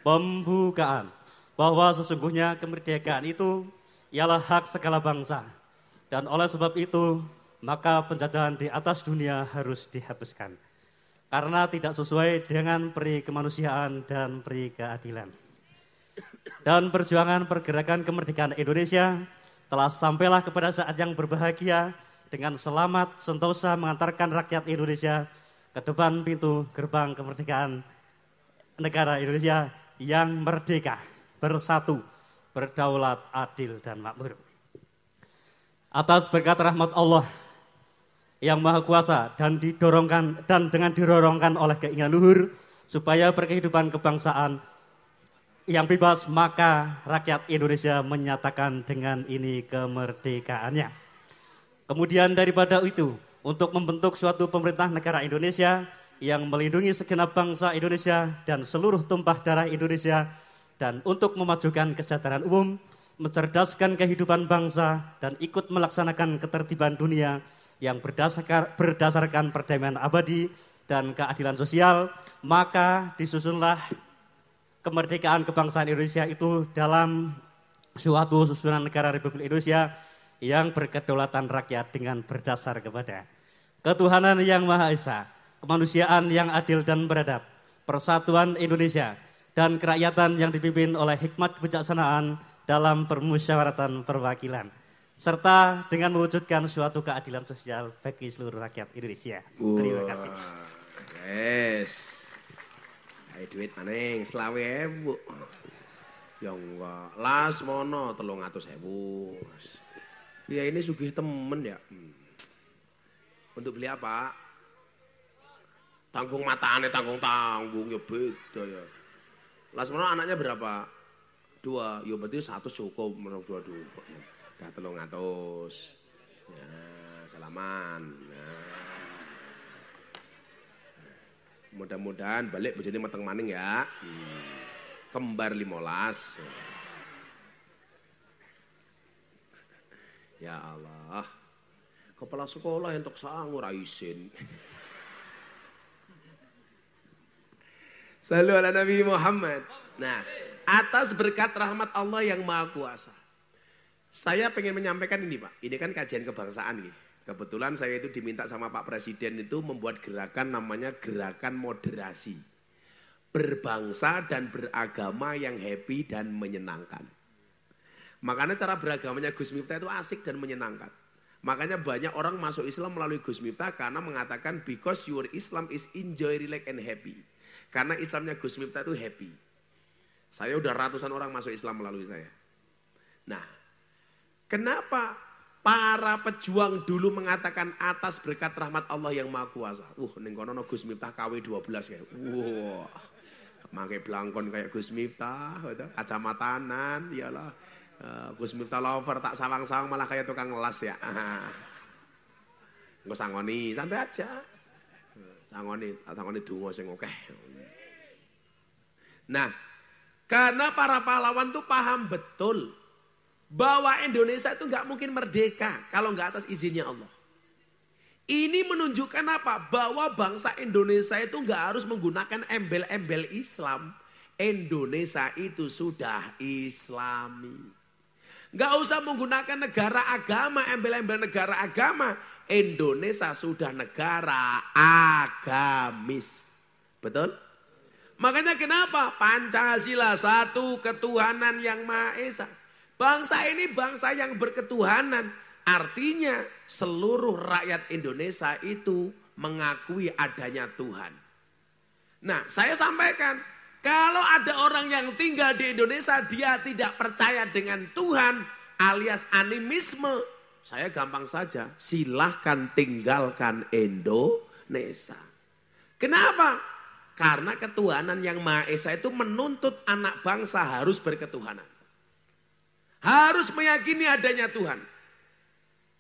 Pembukaan bahwa sesungguhnya kemerdekaan itu ialah hak segala bangsa. Dan oleh sebab itu, maka penjajahan di atas dunia harus dihapuskan. Karena tidak sesuai dengan peri kemanusiaan dan peri keadilan. Dan perjuangan pergerakan kemerdekaan Indonesia telah sampailah kepada saat yang berbahagia dengan selamat sentosa mengantarkan rakyat Indonesia ke depan pintu gerbang kemerdekaan negara Indonesia yang merdeka, bersatu, berdaulat, adil, dan makmur. Atas berkat rahmat Allah yang Maha Kuasa dan dengan didorongkan oleh keinginan luhur supaya berkehidupan kebangsaan yang bebas, maka rakyat Indonesia menyatakan dengan ini kemerdekaannya. Kemudian daripada itu, untuk membentuk suatu pemerintah negara Indonesia yang melindungi segenap bangsa Indonesia dan seluruh tumpah darah Indonesia, dan untuk memajukan kesejahteraan umum, mencerdaskan kehidupan bangsa, dan ikut melaksanakan ketertiban dunia yang berdasarkan perdamaian abadi dan keadilan sosial, maka disusunlah kemerdekaan kebangsaan Indonesia itu dalam suatu susunan negara Republik Indonesia yang berkedaulatan rakyat dengan berdasar kepada ketuhanan yang Maha Esa, kemanusiaan yang adil dan beradab, persatuan Indonesia, dan kerakyatan yang dipimpin oleh hikmat kebijaksanaan dalam permusyawaratan perwakilan, serta dengan mewujudkan suatu keadilan sosial bagi seluruh rakyat Indonesia. Terima kasih. Yes. Ayo duit maning 20.000. Ya enggak, Lasmono 300.000. Ya ini sugih temen ya. Untuk beli apa? Tanggung matane tanggung ya beda ya. Lasmono anaknya berapa? 2. Ya berarti 1 cukup menurut 2. Dah 300. Ya, salaman. Nah. Mudah-mudahan balik bojone meteng maning ya. Kembar 15. Ya Allah. Kepala sekolah entuk sangu ra isin. Sallu ala Nabi Muhammad. Nah, atas berkat rahmat Allah yang Maha Kuasa. Saya pengen menyampaikan ini Pak, ini kan kajian kebangsaan gitu. Kebetulan saya itu diminta sama Pak Presiden itu membuat gerakan namanya gerakan moderasi. Berbangsa dan beragama yang happy dan menyenangkan. Makanya cara beragamanya Gus Miftah itu asik dan menyenangkan. Makanya banyak orang masuk Islam melalui Gus Miftah karena mengatakan because your Islam is enjoy, relax and happy. Karena Islamnya Gus Miftah itu happy. Saya udah ratusan orang masuk Islam melalui saya. Nah, kenapa para pejuang dulu mengatakan atas berkat rahmat Allah yang Maha Kuasa? Ning kono Gus Miftah KW 12 kayak. Wah. Pakai blangkon kayak Gus Miftah, kacamatanan, iyalah. Gus Miftah lover tak sawang-sawang malah kayak tukang las ya. Enggak sangoni, santai aja. Sangoni donga sing akeh. Nah, karena para pahlawan tuh paham betul bahwa Indonesia itu nggak mungkin merdeka kalau nggak atas izinnya Allah. Ini menunjukkan apa? Bahwa bangsa Indonesia itu nggak harus menggunakan embel-embel Islam. Indonesia itu sudah Islami. Nggak usah menggunakan negara agama, embel-embel negara agama. Indonesia sudah negara agamis. Betul? Makanya kenapa? Pancasila, satu ketuhanan yang Maha Esa. Bangsa ini bangsa yang berketuhanan. Artinya seluruh rakyat Indonesia itu mengakui adanya Tuhan. Nah, saya sampaikan, kalau ada orang yang tinggal di Indonesia dia tidak percaya dengan Tuhan alias animisme, saya gampang saja, silahkan tinggalkan Indonesia. Kenapa? Karena ketuhanan yang Maha Esa itu menuntut anak bangsa harus berketuhanan. Harus meyakini adanya Tuhan.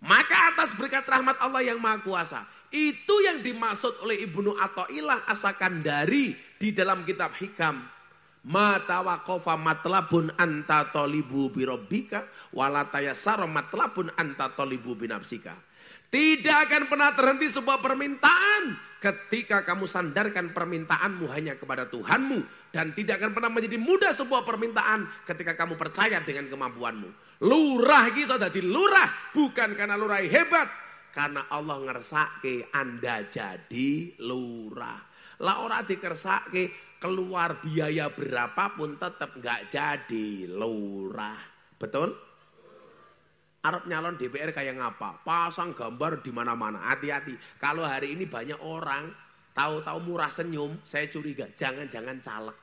Maka atas berkat rahmat Allah yang Maha Kuasa, Itu yang dimaksud oleh Ibnu Athaillah As-Sakandari di dalam kitab Hikam. Ma tawaqafa matlabun anta talibu birabbika wala tayassara matlabun anta talibu binafsika. Tidak akan pernah terhenti sebuah permintaan ketika kamu sandarkan permintaanmu hanya kepada Tuhanmu. Dan tidak akan pernah menjadi mudah sebuah permintaan ketika kamu percaya dengan kemampuanmu. Lurah iki iso dadi lurah bukan karena lurah hebat. Karena Allah ngersake Anda jadi lurah. Lah ora dikersake keluar biaya berapapun tetap nggak jadi lurah. Betul? Arab nyalon DPR kayak ngapa? Pasang gambar di mana-mana. Hati-hati. Kalau hari ini banyak orang tahu-tahu murah senyum, saya curiga jangan-jangan caleg.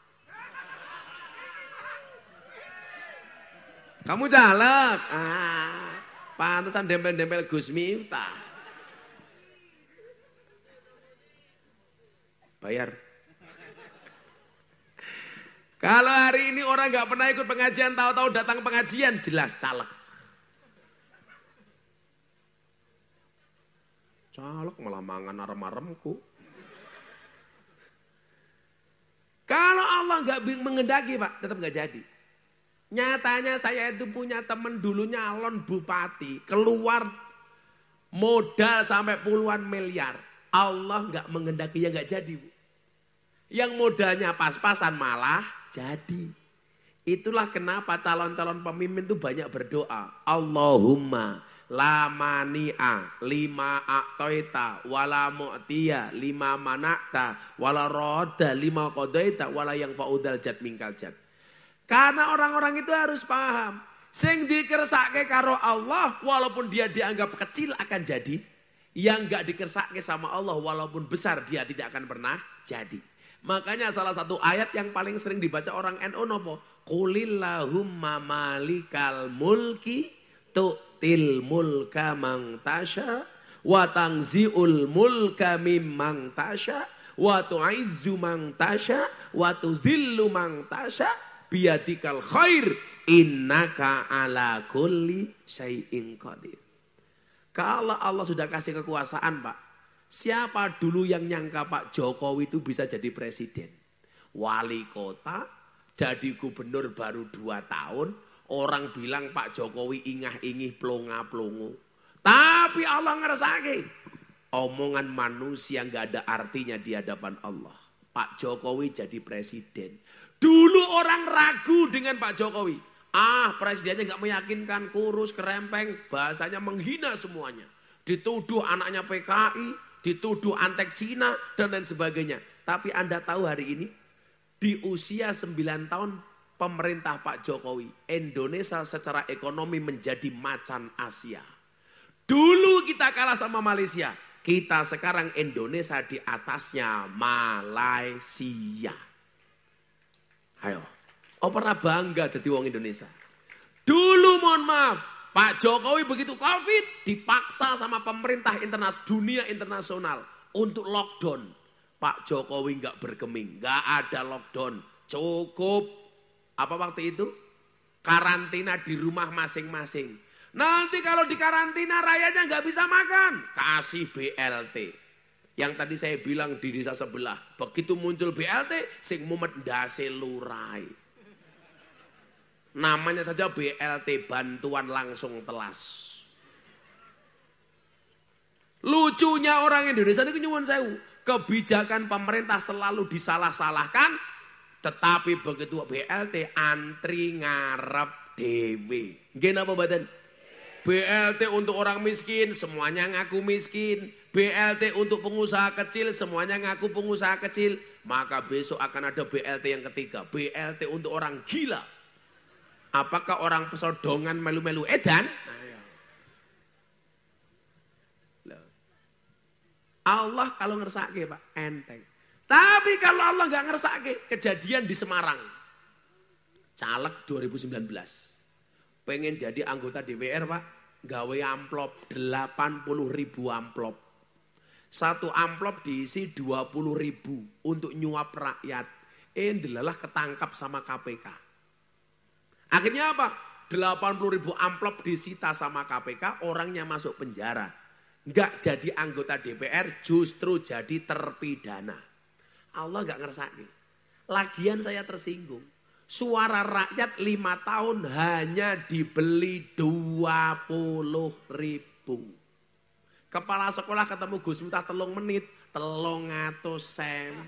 Kamu caleg? Pantesan dempel-dempel Gus Miftah. Bayar. Kalau hari ini orang nggak pernah ikut pengajian, tahu-tahu datang pengajian, jelas caleg. Caleg malah mangan arem-aremku. Kalau Allah nggak mengendaki Pak, tetap nggak jadi. Nyatanya saya itu punya teman dulu nyalon bupati, keluar modal sampai puluhan miliar. Allah nggak mengendaki, ya nggak jadi. Yang modalnya pas-pasan malah jadi. Itulah kenapa calon-calon pemimpin itu banyak berdoa. Allahumma la mani'a lima a'toita wala mu'tiya lima mana'ta wala roda lima qadaita wala yang fa'udal jad mingkal jad. Karena orang-orang itu harus paham. Sing dikersake karo Allah walaupun dia dianggap kecil akan jadi. Yang gak dikersake sama Allah walaupun besar dia tidak akan pernah jadi. Makanya salah satu ayat yang paling sering dibaca orang NU nopo? Qulillahumma malikal mulki tu'til mulka mang tasha wa tangzi'ul mulka mimman tasha wa tu'izzu mang tasha wa tudhillu mang tasha biyadikal khair innaka ala kulli syai'in qadir. Kalau Allah sudah kasih kekuasaan Pak, siapa dulu yang nyangka Pak Jokowi itu bisa jadi presiden? Wali kota, jadi gubernur baru 2 tahun, orang bilang Pak Jokowi ingah-ingih plonga-plongo. Tapi Allah ngersake, omongan manusia nggak ada artinya di hadapan Allah. Pak Jokowi jadi presiden. Dulu orang ragu dengan Pak Jokowi. Presidennya nggak meyakinkan, kurus, kerempeng, bahasanya menghina semuanya. Dituduh anaknya PKI, dituduh antek Cina, dan lain sebagainya. Tapi Anda tahu hari ini, di usia 9 tahun pemerintah Pak Jokowi, Indonesia secara ekonomi menjadi macan Asia. Dulu kita kalah sama Malaysia, kita sekarang Indonesia di atasnya Malaysia. Ayo. Pernah bangga jadi wong Indonesia. Dulu mohon maaf, Pak Jokowi begitu Covid dipaksa sama pemerintah dunia internasional untuk lockdown. Pak Jokowi nggak bergeming, nggak ada lockdown. Cukup apa waktu itu? Karantina di rumah masing-masing. Nanti kalau di karantina rakyatnya nggak bisa makan, kasih BLT. Yang tadi saya bilang di desa sebelah, begitu muncul BLT, sing mumet ndase lurai. Namanya saja BLT, bantuan langsung telas. Lucunya orang Indonesia ini nyuwun sewu, kebijakan pemerintah selalu disalah-salahkan, tetapi begitu BLT antri ngarep dewe. Nggih napa mboten? BLT untuk orang miskin, semuanya ngaku miskin. BLT untuk pengusaha kecil, semuanya ngaku pengusaha kecil. Maka besok akan ada BLT yang ketiga, BLT untuk orang gila. Apakah orang pesodongan melu-melu edan? Allah kalau ngersake Pak, enteng. Tapi kalau Allah nggak ngersake, kejadian di Semarang. Caleg 2019. Pengen jadi anggota DPR Pak, gawe amplop 80.000 amplop. Satu amplop diisi 20.000 untuk nyuap rakyat. Delalah ketangkap sama KPK. Akhirnya apa? 80.000 amplop disita sama KPK, orangnya masuk penjara. nggak jadi anggota DPR, justru jadi terpidana. Allah nggak ngersake. Lagian saya tersinggung. Suara rakyat 5 tahun hanya dibeli 20.000. Kepala sekolah ketemu Gus Miftah 3 menit, 300.000.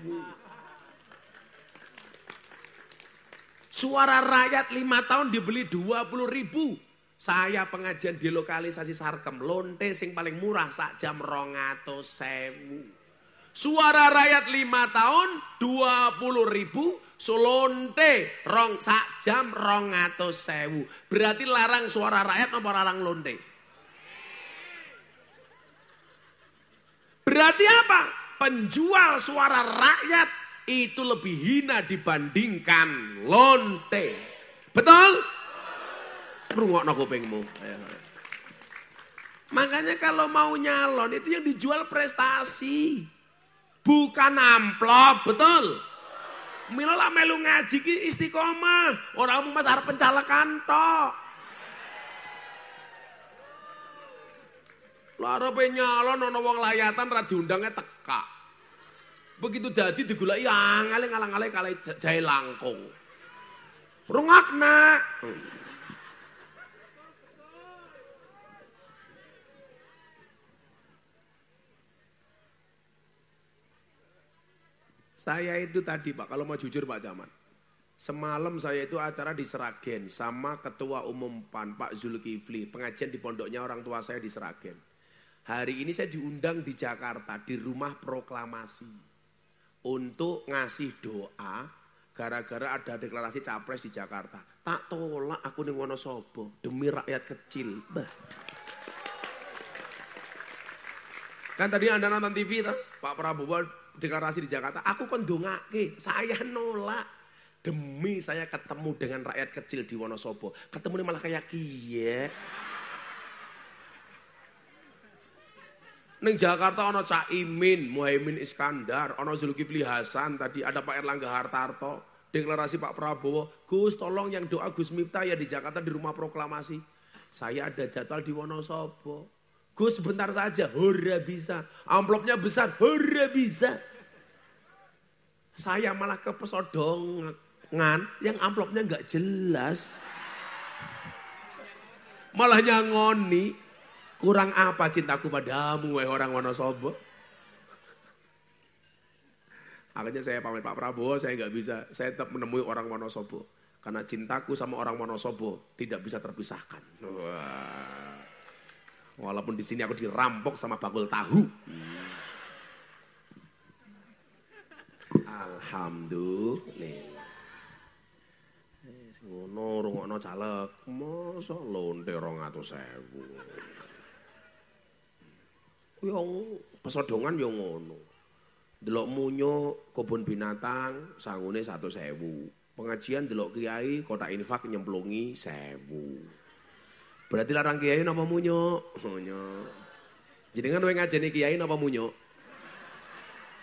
Suara rakyat 5 tahun dibeli 20.000. Saya pengajian di lokalisasi Sarkem, lonte sing paling murah sak jam 200.000. Suara rakyat 5 tahun 20.000. Solonte rong sak jam 200.000. Berarti larang suara rakyat apa larang lonte? Berarti apa? Penjual suara rakyat itu lebih hina dibandingkan lonte. Betul? Rungokno kupingmu. Makanya kalau mau nyalon itu yang dijual prestasi. Bukan amplop, betul? Mila lah melu ngaji ki istiqomah, orang mas arep pencalekan tok. Lah arepe nyalon ana wong layatan ra diundange teka. Begitu dadi digoleki angel ngalang-ale kalih jahe langkung. Rungokna. Saya itu tadi Pak, kalau mau jujur Pak Camat. Semalam saya itu acara di Seragen sama Ketua Umum PAN Pak Zulkifli. Pengajian di pondoknya orang tua saya di Seragen. Hari ini saya diundang di Jakarta di rumah proklamasi. Untuk ngasih doa gara-gara ada deklarasi capres di Jakarta. Tak tolak aku ning Wonosobo demi rakyat kecil. Bah. Kan tadi Anda nonton TV tak? Pak Prabowo deklarasi di Jakarta, aku kon ndongake, saya nolak. Demi saya ketemu dengan rakyat kecil di Wonosobo. Ketemu malah kayak kiye. Ning Jakarta ono Cak Imin, Muhaimin Iskandar, ono Zulkifli Hasan, tadi ada Pak Erlangga Hartarto, deklarasi Pak Prabowo, Gus tolong yang doa Gus Miftah ya di Jakarta di rumah proklamasi. Saya ada jadwal di Wonosobo. Gus sebentar saja, hurra bisa. Amplopnya besar, hurra bisa. Saya malah kepesodongan yang amplopnya nggak jelas. Malah nyangoni, kurang apa cintaku padamu wahai orang Wonosobo. Akhirnya saya pamit Pak Prabowo, saya nggak bisa. Saya tetap menemui orang Wonosobo. Karena cintaku sama orang Wonosobo tidak bisa terpisahkan. Wah. Walaupun di sini aku dirampok sama bakul tahu. Alhamdulillah. Ngono rungokno caleg, mosok lonte 200.000. Yo pesodongan yo ngono. Delok munyo kebun binatang sangune 100.000. Pengajian delok kiai kotak infak nyemplungi 1.000. Berarti larang kiai napa munyo? Munyo. Jenengan kowe ngajeni kiai napa munyo?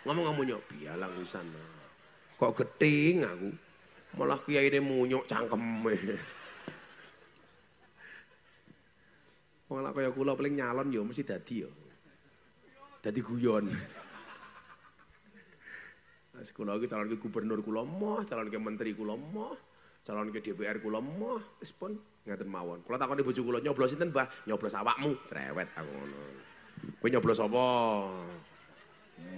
Ngomong munyo, bialang pisan. Kok gething aku. Malah kiyaine munyo cangkeme. Malah kaya kula paling nyalon yo mesti dadi yo. Dadi guyon. Nah, kula iki calon ke gubernur kula moh, calon ke menteri kula moh, calon ke DPR kula moh, wis pun ngaten mawon. Kula takoni bojo kula nyoblos sinten, Mbah? Nyoblos awakmu, cerewet aku ngono. Kowe nyoblos sapa?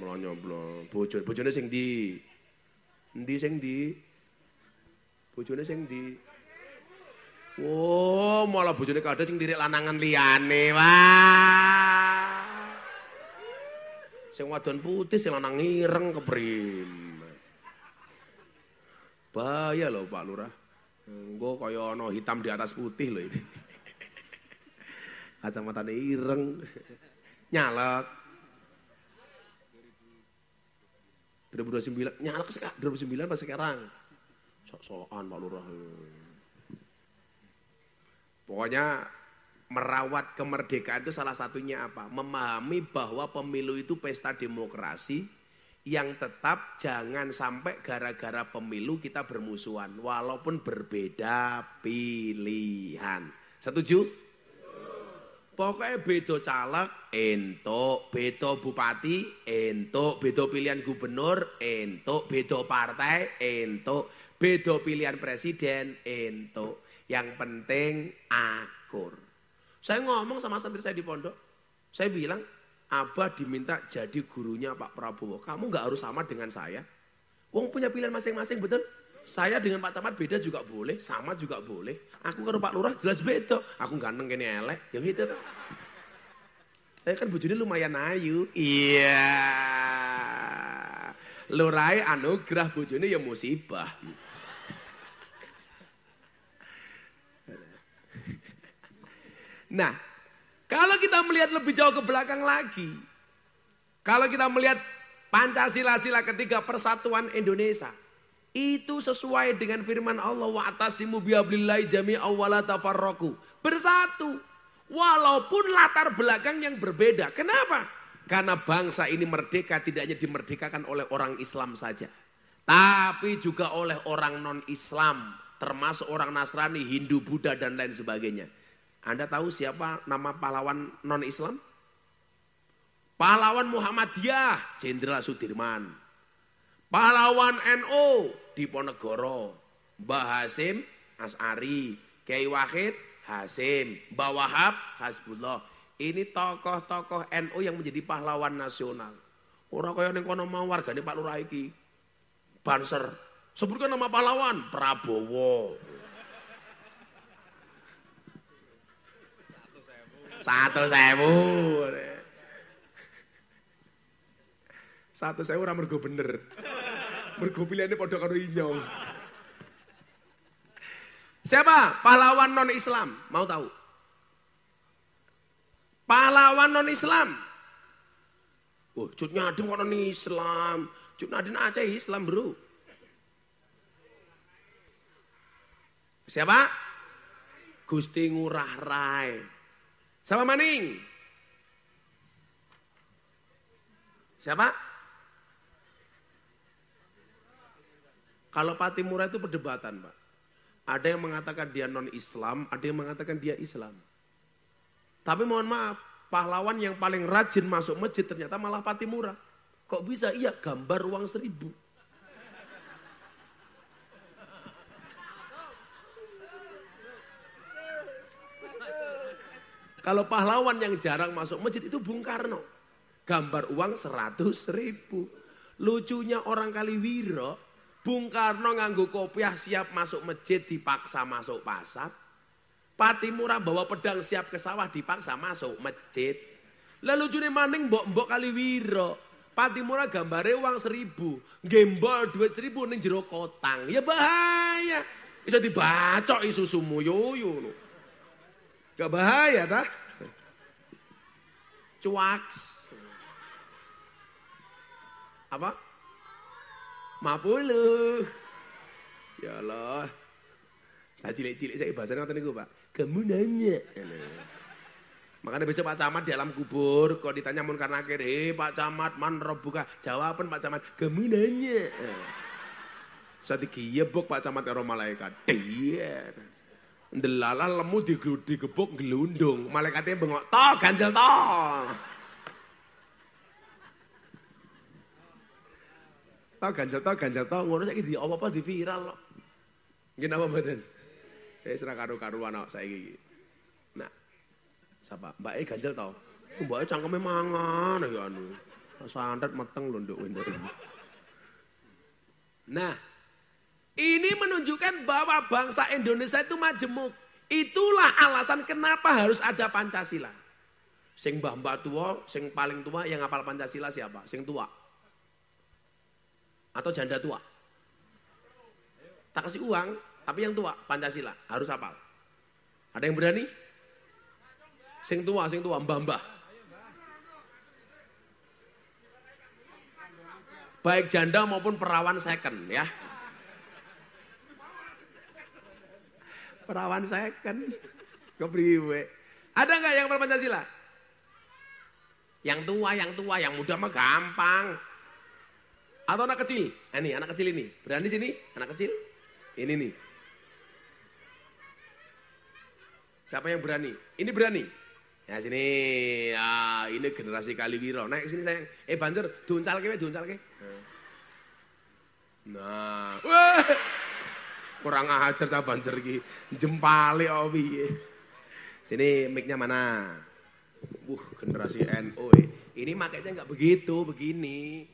Mula nyoblos bojone sing ndi? Endi sing ndi? Bojone sing ndi? Oh, malah bojone kadhe sing lirik lanangan liyane. Wah. Sing wadon putih sing lanang ireng keprim. Bahaya lho Pak Lurah. Engko kaya ana hitam di atas putih lho ini. Kacamatane ireng. Nyalek. 2029 nyalek sekarang 2009 pas sekarang. Sok-sokan Pak Lurah. Pokoknya merawat kemerdekaan itu salah satunya apa? Memahami bahwa pemilu itu pesta demokrasi yang tetap jangan sampai gara-gara pemilu kita bermusuhan walaupun berbeda pilihan. Setuju? Pokoknya beda caleg, entuk, beda bupati, entuk, beda pilihan gubernur, entuk, beda partai, entuk, beda pilihan presiden, entuk. Yang penting akur. Saya ngomong sama santri saya di pondok, saya bilang, Abah diminta jadi gurunya Pak Prabowo. Kamu gak harus sama dengan saya. Wong punya pilihan masing-masing, betul? Saya dengan Pak Camat beda juga boleh, sama juga boleh. Aku karo Pak Lurah jelas beda. Aku ganteng kene elek, ya gitu tuh. Saya kan bojone lumayan ayu. Iya. Lurai anugerah bojone ya musibah. Nah, kalau kita melihat lebih jauh ke belakang lagi. Kalau kita melihat Pancasila sila ketiga persatuan Indonesia. Itu sesuai dengan firman Allah wa atasimu bihablillahi jami'an wa la tafarraqu. Bersatu. Walaupun latar belakang yang berbeda. Kenapa? Karena bangsa ini merdeka tidak hanya dimerdekakan oleh orang Islam saja. Tapi juga oleh orang non-Islam. Termasuk orang Nasrani, Hindu, Buddha dan lain sebagainya. Anda tahu siapa nama pahlawan non-Islam? Pahlawan Muhammadiyah, Jenderal Sudirman. Pahlawan NU, Diponegoro. Mbah Hasim, As'ari. Kiai Wahid, Hasim. Mbah Wahab, Hasbullah. Ini tokoh-tokoh NU yang menjadi pahlawan nasional. Orang kaya ning kono mau wargane Pak Lurah iki. Banser. Sebutkan nama pahlawan, Prabowo. 1.000. 1.000 ora mergo bener. Mergo pilihane padha karo inyong. Siapa pahlawan non-Islam? Mau tahu? Pahlawan non-Islam. Oh, Cut Nyadim kok non-Islam. Cut Nyadim Aceh Islam, Bro. Siapa? Gusti Ngurah Rai. Siapa maning? Siapa? Kalau Patimura itu perdebatan, Pak. Ada yang mengatakan dia non-Islam, ada yang mengatakan dia Islam. Tapi mohon maaf, pahlawan yang paling rajin masuk masjid ternyata malah Patimura. Kok bisa? Iya, gambar uang 1.000. Kalau pahlawan yang jarang masuk masjid itu Bung Karno. Gambar uang 100.000. Lucunya orang Kaliwiro, Bung Karno nganggo kopiah siap masuk masjid dipaksa masuk pasar. Patimura bawa pedang siap ke sawah dipaksa masuk masjid. Lalu lucunya maning mbok-mbok Kaliwiro. Patimura gambare uang 1.000. Gembol duit 1.000 ning jero kotang. Ya bahaya. Bisa dibacok susumu yo. Gak bahaya tah? Cuaks. Apa? 50. Ya Allah. Saya cilik-cilik saya bahasanya ngoten niku, Pak. Kamu nanya. Makanya besok Pak Camat di alam kubur, kok ditanya mun karena akhir, Pak Camat man buka jawaban Pak Camat, kamu nanya. Saya digebok Pak Camat karo malaikat. Iya. Ndelala lemu digebuk gelundung. Malaikatnya bengok, toh ganjel toh. Ganjel toh. Ngono saiki di apa-apa di viral loh. Nggih napa mboten? Serah karu-karuan awak saiki. Nah. Sapa? Mbake ganjel toh. Mbake cangkeme mangan ya anu. Santet meteng lho nduk nduk. Nah, ini menunjukkan bahwa bangsa Indonesia itu majemuk. Itulah alasan kenapa harus ada Pancasila. Sing mbah-mbah tua, sing paling tua yang hafal Pancasila siapa? Sing tua. Atau janda tua. Tak kasih uang, tapi yang tua Pancasila harus hafal. Ada yang berani? Sing tua, mbah-mbah. Baik janda maupun perawan second ya. Perawan second. Kepriwe. Ada enggak yang hafal Pancasila? Yang tua, yang muda mah gampang. Atau anak kecil? Ini anak kecil ini. Berani sini? Anak kecil? Ini nih. Siapa yang berani? Ini berani. Ya sini, ya ini generasi Kaliwiro. Naik sini sayang. Banjur, diuncalke. Nah, wah, kurang ajar cah Banjur ki. Jempale piye. Sini mic-nya mana? Generasi NU. Ini makanya nggak begitu, begini.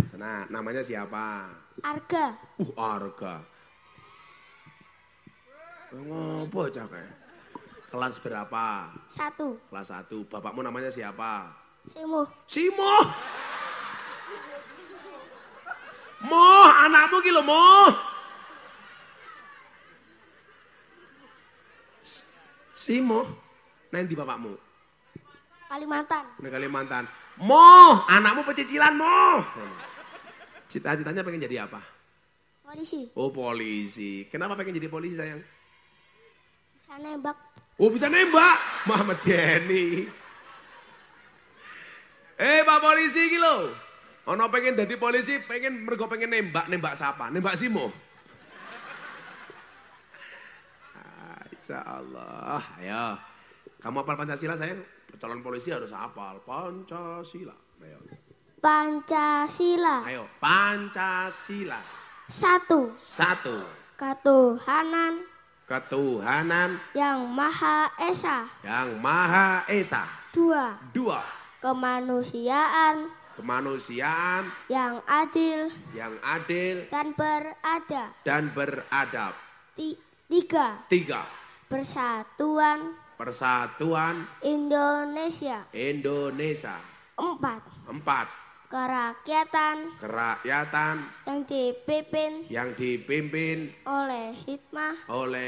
Sana, namanya siapa? Arga. Arga. Ngopo cah kae? Kelas berapa? 1. Kelas 1. Bapakmu namanya siapa? Simo. Moh, anakmu ki lho, Moh. Simo. Nang di bapakmu? Kalimantan. Nang Kalimantan. Moh, anakmu pecicilan, Moh. Cita-citanya pengen jadi apa? Polisi. Oh, polisi. Kenapa pengen jadi polisi, sayang? Bisa nembak. Oh, bisa nembak. Muhammad Denny. Pak polisi iki lho. Ono pengen jadi polisi, mergo pengen nembak siapa? Nembak Simo. Insyaallah. Ayo. Kamu hafal Pancasila, sayang? Calon polisi harus hafal Pancasila. Ayo. Pancasila. Ayo, Pancasila. 1. Ketuhanan Yang Maha Esa. 2. 2. Kemanusiaan yang adil dan beradab. 3. 3. Persatuan Indonesia. 4. Kerakyatan yang dipimpin oleh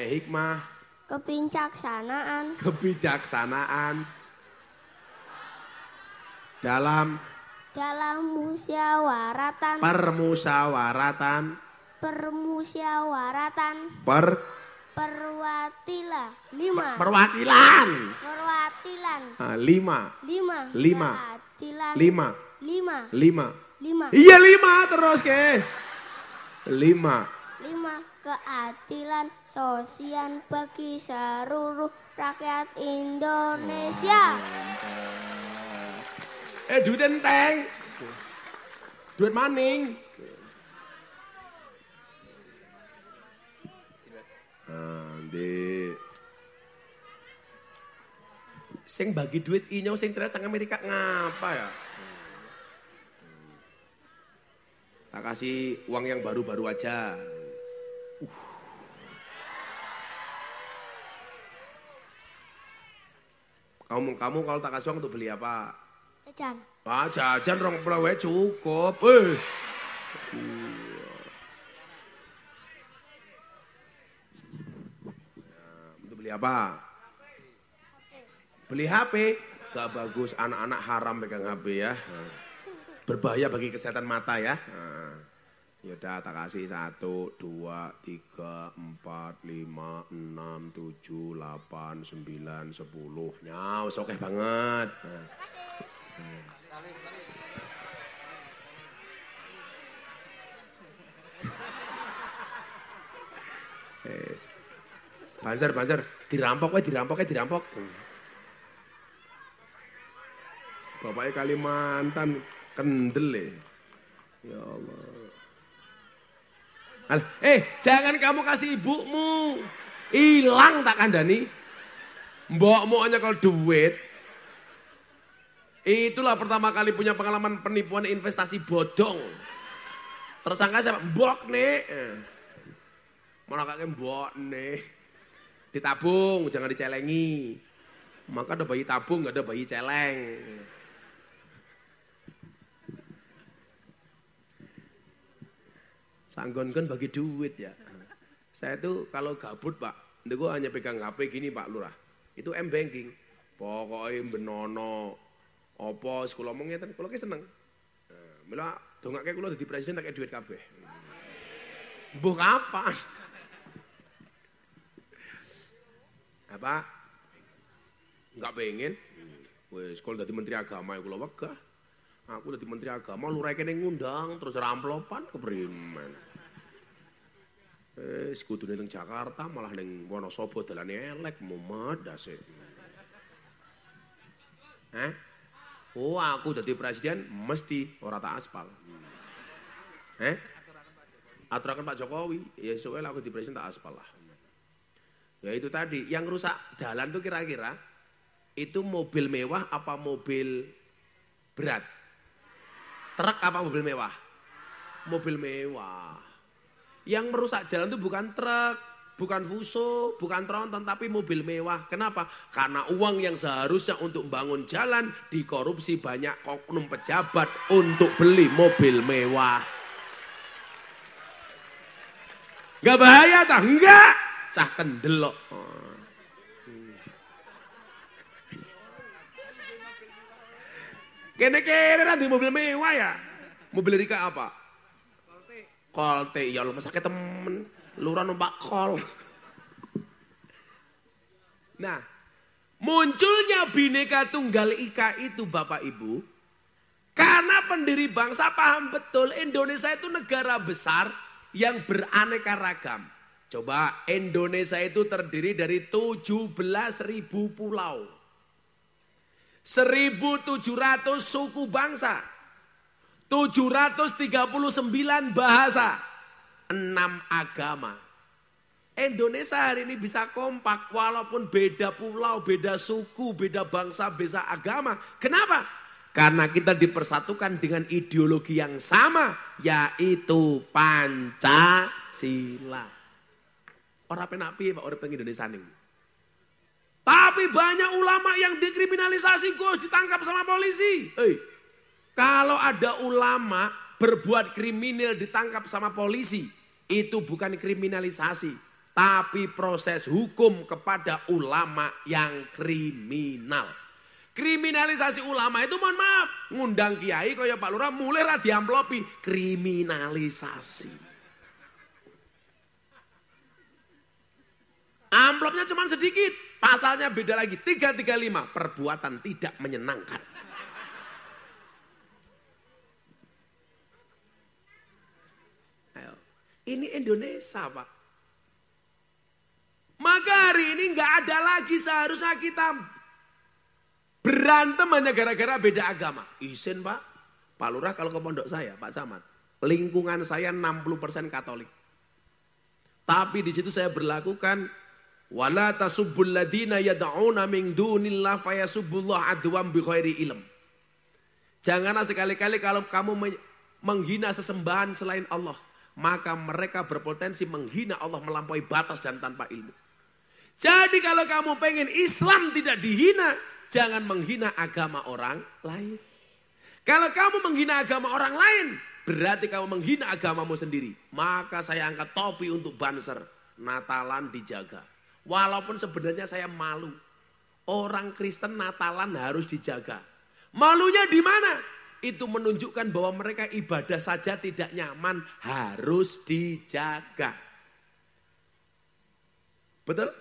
hikmah, kebijaksanaan dalam permusyawaratan perwakilan. 5. Iya 5 terus ke. 5. Keadilan sosial bagi seluruh rakyat Indonesia. Duit enteng. Duit maning. Sing bagi duit inyo sing cerah cang Amerika ngapa ya? Tak kasih uang yang baru-baru aja. Kamu kalau tak kasih uang untuk beli apa? Jajan. Jajan rong pelawe cukup. Untuk beli apa? Beli HP. Gak bagus, anak-anak haram pegang HP ya. Berbahaya bagi kesehatan mata ya. Yaudah tak kasih 1, 2, 3, 4, 5, 6, 7, 8, 9, 10. Nah, oke banget. Banjar, dirampok. Bapaknya Kalimantan, kendel ya Allah. Jangan kamu kasih ibumu. Hilang tak kandani. Mbokmu hanya kalau duit. Itulah pertama kali punya pengalaman penipuan investasi bodong. Tersangka siapa? Mbok nih. Mana kakek mbok nih. Ditabung, jangan dicelengi. Maka ada bayi tabung, gak ada bayi celeng. Sanggon kan bagi duit ya. Saya tuh kalau gabut Pak, gue hanya pegang HP gini Pak Lurah. Itu M-Banking. Pokoknya benono. Apa sekolah omongnya kan, kalau seneng. Mila dongake kula dadi presiden tak duit kabeh. Mbuh kapan? Apa? Enggak pengen. Wis kalau dadi menteri agama kula wegah. Aku dadi menteri agama lurah kene ngundang terus ramplopan keprimen. Sekudune teng Jakarta malah ning Wonosobo dalane elek mumet dase. Oh, aku dadi presiden mesti ora tak aspal. Aturaken Pak Jokowi, ya soalé aku di presiden tak aspal lah. Ya itu tadi, yang rusak jalan tuh kira-kira itu mobil mewah apa mobil berat? Truk apa mobil mewah? Mobil mewah. Yang merusak jalan itu bukan truk, bukan fuso, bukan tronton, tapi mobil mewah. Kenapa? Karena uang yang seharusnya untuk membangun jalan dikorupsi banyak oknum pejabat untuk beli mobil mewah. Gak bahaya tah? Enggak. Cah kendelok. Kene-kene nanti mobil mewah ya. Mobil Rika apa? Kolte. Ya Allah masake temen. Lurah numpak kol. Nah, munculnya Bhinneka Tunggal Ika itu Bapak Ibu. Karena pendiri bangsa paham betul Indonesia itu negara besar yang beraneka ragam. Coba Indonesia itu terdiri dari 17.000 pulau. 1.700 suku bangsa. 739 bahasa. 6 agama. Indonesia hari ini bisa kompak walaupun beda pulau, beda suku, beda bangsa, beda agama. Kenapa? Karena kita dipersatukan dengan ideologi yang sama, yaitu Pancasila. Orang penak piye Pak urip teng Indonesia ning. Tapi banyak ulama yang dikriminalisasi Gus, ditangkap sama polisi. Kalau ada ulama berbuat kriminal ditangkap sama polisi, itu bukan kriminalisasi, tapi proses hukum kepada ulama yang kriminal. Kriminalisasi ulama itu mohon maaf, ngundang kiai kaya Pak Lurah mulai ra diamplopi kriminalisasi. Amplopnya cuma sedikit, pasalnya beda lagi, 335, perbuatan tidak menyenangkan. Ayo. Ini Indonesia Pak. Maka hari ini nggak ada lagi seharusnya kita berantem hanya gara-gara beda agama. Isin Pak, Pak Lurah kalau ke pondok saya, Pak Camat, lingkungan saya 60% Katolik. Tapi di situ saya berlakukan wala tasubbul ladina yad'una min dunillah fayasubbullah adwam bighairi ilm. Janganlah sekali-kali kalau kamu menghina sesembahan selain Allah, maka mereka berpotensi menghina Allah melampaui batas dan tanpa ilmu. Jadi kalau kamu pengen Islam tidak dihina, jangan menghina agama orang lain. Kalau kamu menghina agama orang lain, berarti kamu menghina agamamu sendiri. Maka saya angkat topi untuk Banser, Natalan dijaga. Walaupun sebenarnya saya malu. Orang Kristen Natalan harus dijaga. Malunya di mana? Itu menunjukkan bahwa mereka ibadah saja tidak nyaman, harus dijaga. Betul?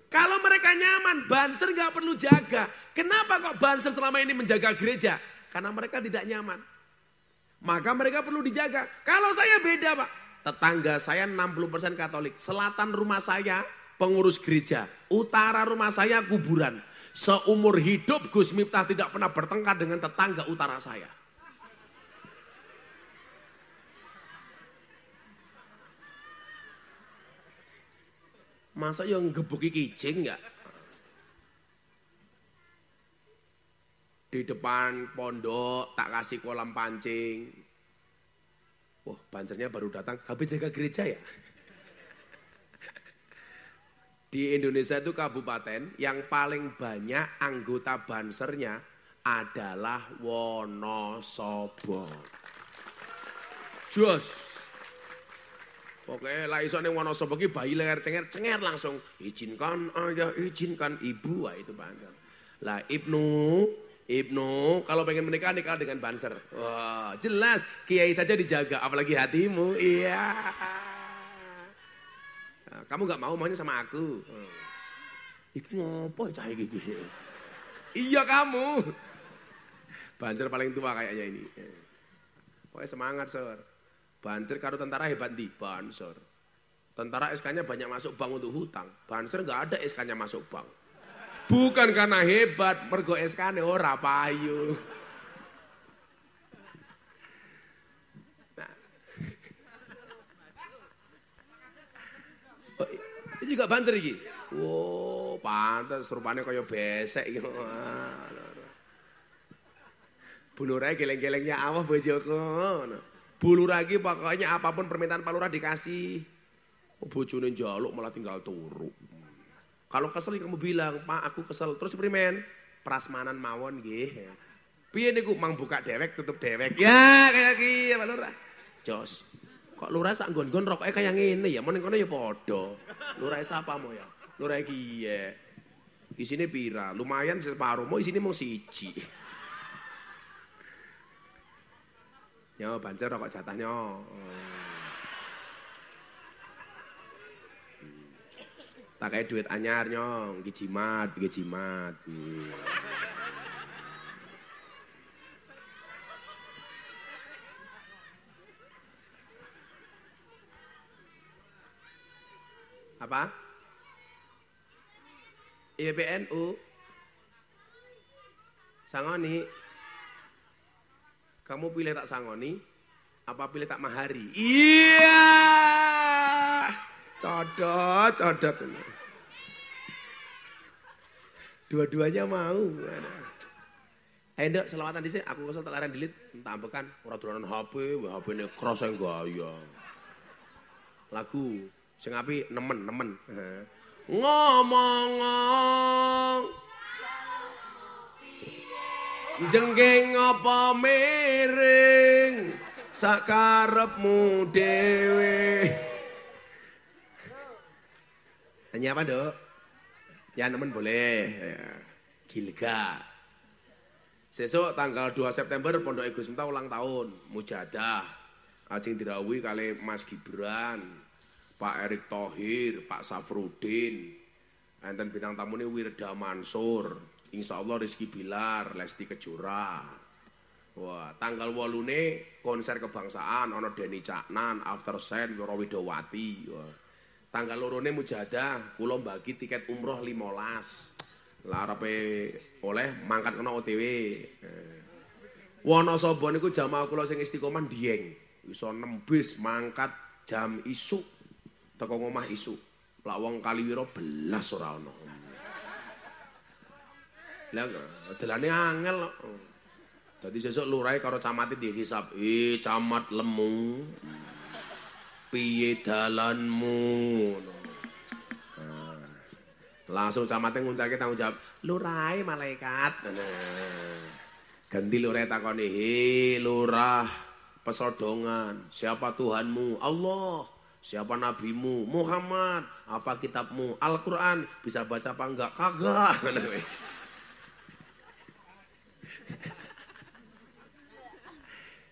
Kalau mereka nyaman, Banser nggak perlu jaga. Kenapa kok Banser selama ini menjaga gereja? Karena mereka tidak nyaman. Maka mereka perlu dijaga. Kalau saya beda Pak. Tetangga saya 60% Katolik. Selatan rumah saya pengurus gereja, utara rumah saya kuburan. Seumur hidup Gus Miftah tidak pernah bertengkar dengan tetangga utara saya. Masa yang gebuki kijing enggak? Di depan pondok tak kasih kolam pancing. Wah, Bansernya baru datang, habis jaga gereja ya? Di Indonesia itu kabupaten yang paling banyak anggota Bansernya adalah Wonosobo. Jos. Pokoknya lah iso ning Wonosobo ki bayi leher cenger langsung izinkan ayah, izinkan ibu, wah itu Banser. Lah Ibnu kalau pengen menikah nikah dengan Banser. Wah, jelas kiai saja dijaga apalagi hatimu. Iya. Kamu gak maunya sama aku. Iki ngopo cah iki? Iya kamu. Banser paling tua kayaknya ini. Pokoknya semangat, Sor. Banser karo tentara hebat di Banser. Tentara SK-nya banyak masuk bank untuk hutang. Banser nggak ada SK-nya masuk bank. Bukan karena hebat, mergo SK-nya ora payu. Nah. Oh, ini juga banser iki. Wow, pantes rupanya kaya besek iki. Bulurai geleng-gelengnya awah bojoku. Bulu lagi pokoknya apapun permintaan Pak Lurah dikasih. Bojone njaluk malah tinggal turu. Kalau kesel kamu bilang, "Pak, aku kesel." Terus primen? Prasmanan mawon nggih. Piye niku mang buka dewek tutup dewek. Ya kayak ki Pak Lurah. Jos. Kok Lurah sak nggon-nggon rokoke kaya ngene ya, men kono ya padha. Lurah sapa mo ya? Lurah iki ya. Isine pira? Lumayan separuh, mau isine mau siji. Nyo bancer rokok jatahnya. Tak kayak duit anyar nyong, iki jimat. Apa? IPNU. Sangoni. Kamu pilih tak sangoni, apa pilih tak mahari? Iya, codot. Dua-duanya mau. Nduk, selawatan dhisik, aku kesel tak laran dilit, tambekan ora dolanan HP ne cross ae gaya. Lagu sing apik nemen. Ngomong jenggeng apa miring sakarepmu dhewe. Tanya apa, Dok? Ya nemen boleh. Gilga. Sesuk tanggal 2 September Pondok Gus Miftah ulang tahun, mujadah. Ajeng dirawuhi kali Mas Gibran, Pak Erick Thohir, Pak Safrudin. Enten bintang tamune Wirda Mansur. Insya Allah Rizky Bilar, Lesti Kejora. Wah, tanggal 8 konser kebangsaan, ono Denny Caknan, After Sen, Wiro Widowati. Wah. Tanggal 2 mujadah, kula bagi tiket umroh 15. Lah arepe oleh mangkat kena OTW. Wonosobo niku jamaah kula sing istiqomah Dieng. Iso nembis mangkat jam isuk teko ngomah isuk. Lah wong Kaliwiro belas ora ono. Lah delane angel kok. Dadi sesuk lurahe karo camate dihisab. Camat lemu. Piye dalanmu? Langsung camate nguncalke tanggung jawab. Lurahe malaikat. Ganti lurahe takoni, "He lurah pesodongan, siapa Tuhanmu?" Allah. Siapa nabimu? Muhammad. Apa kitabmu? Al-Qur'an. Bisa baca apa enggak? Kagak.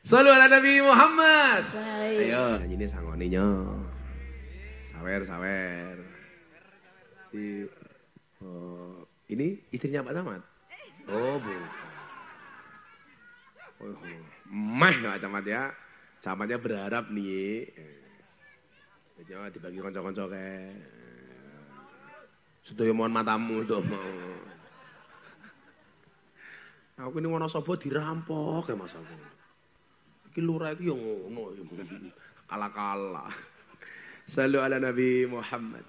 Sallu ala Nabi Muhammad. Ayo, ini sangoninya. Sawer. Ini istrinya Pak Camat? Oh, bukan. Pak Camat ya. Camatnya berharap nih. Ya, dibagi konco-konco kayak. Sedaya mohon matamu itu mau. Aku ini Wonosobo dirampok ya Mas aku. Iki lurah iki yo ngono. Kala-kala. Sallu ala Nabi Muhammad.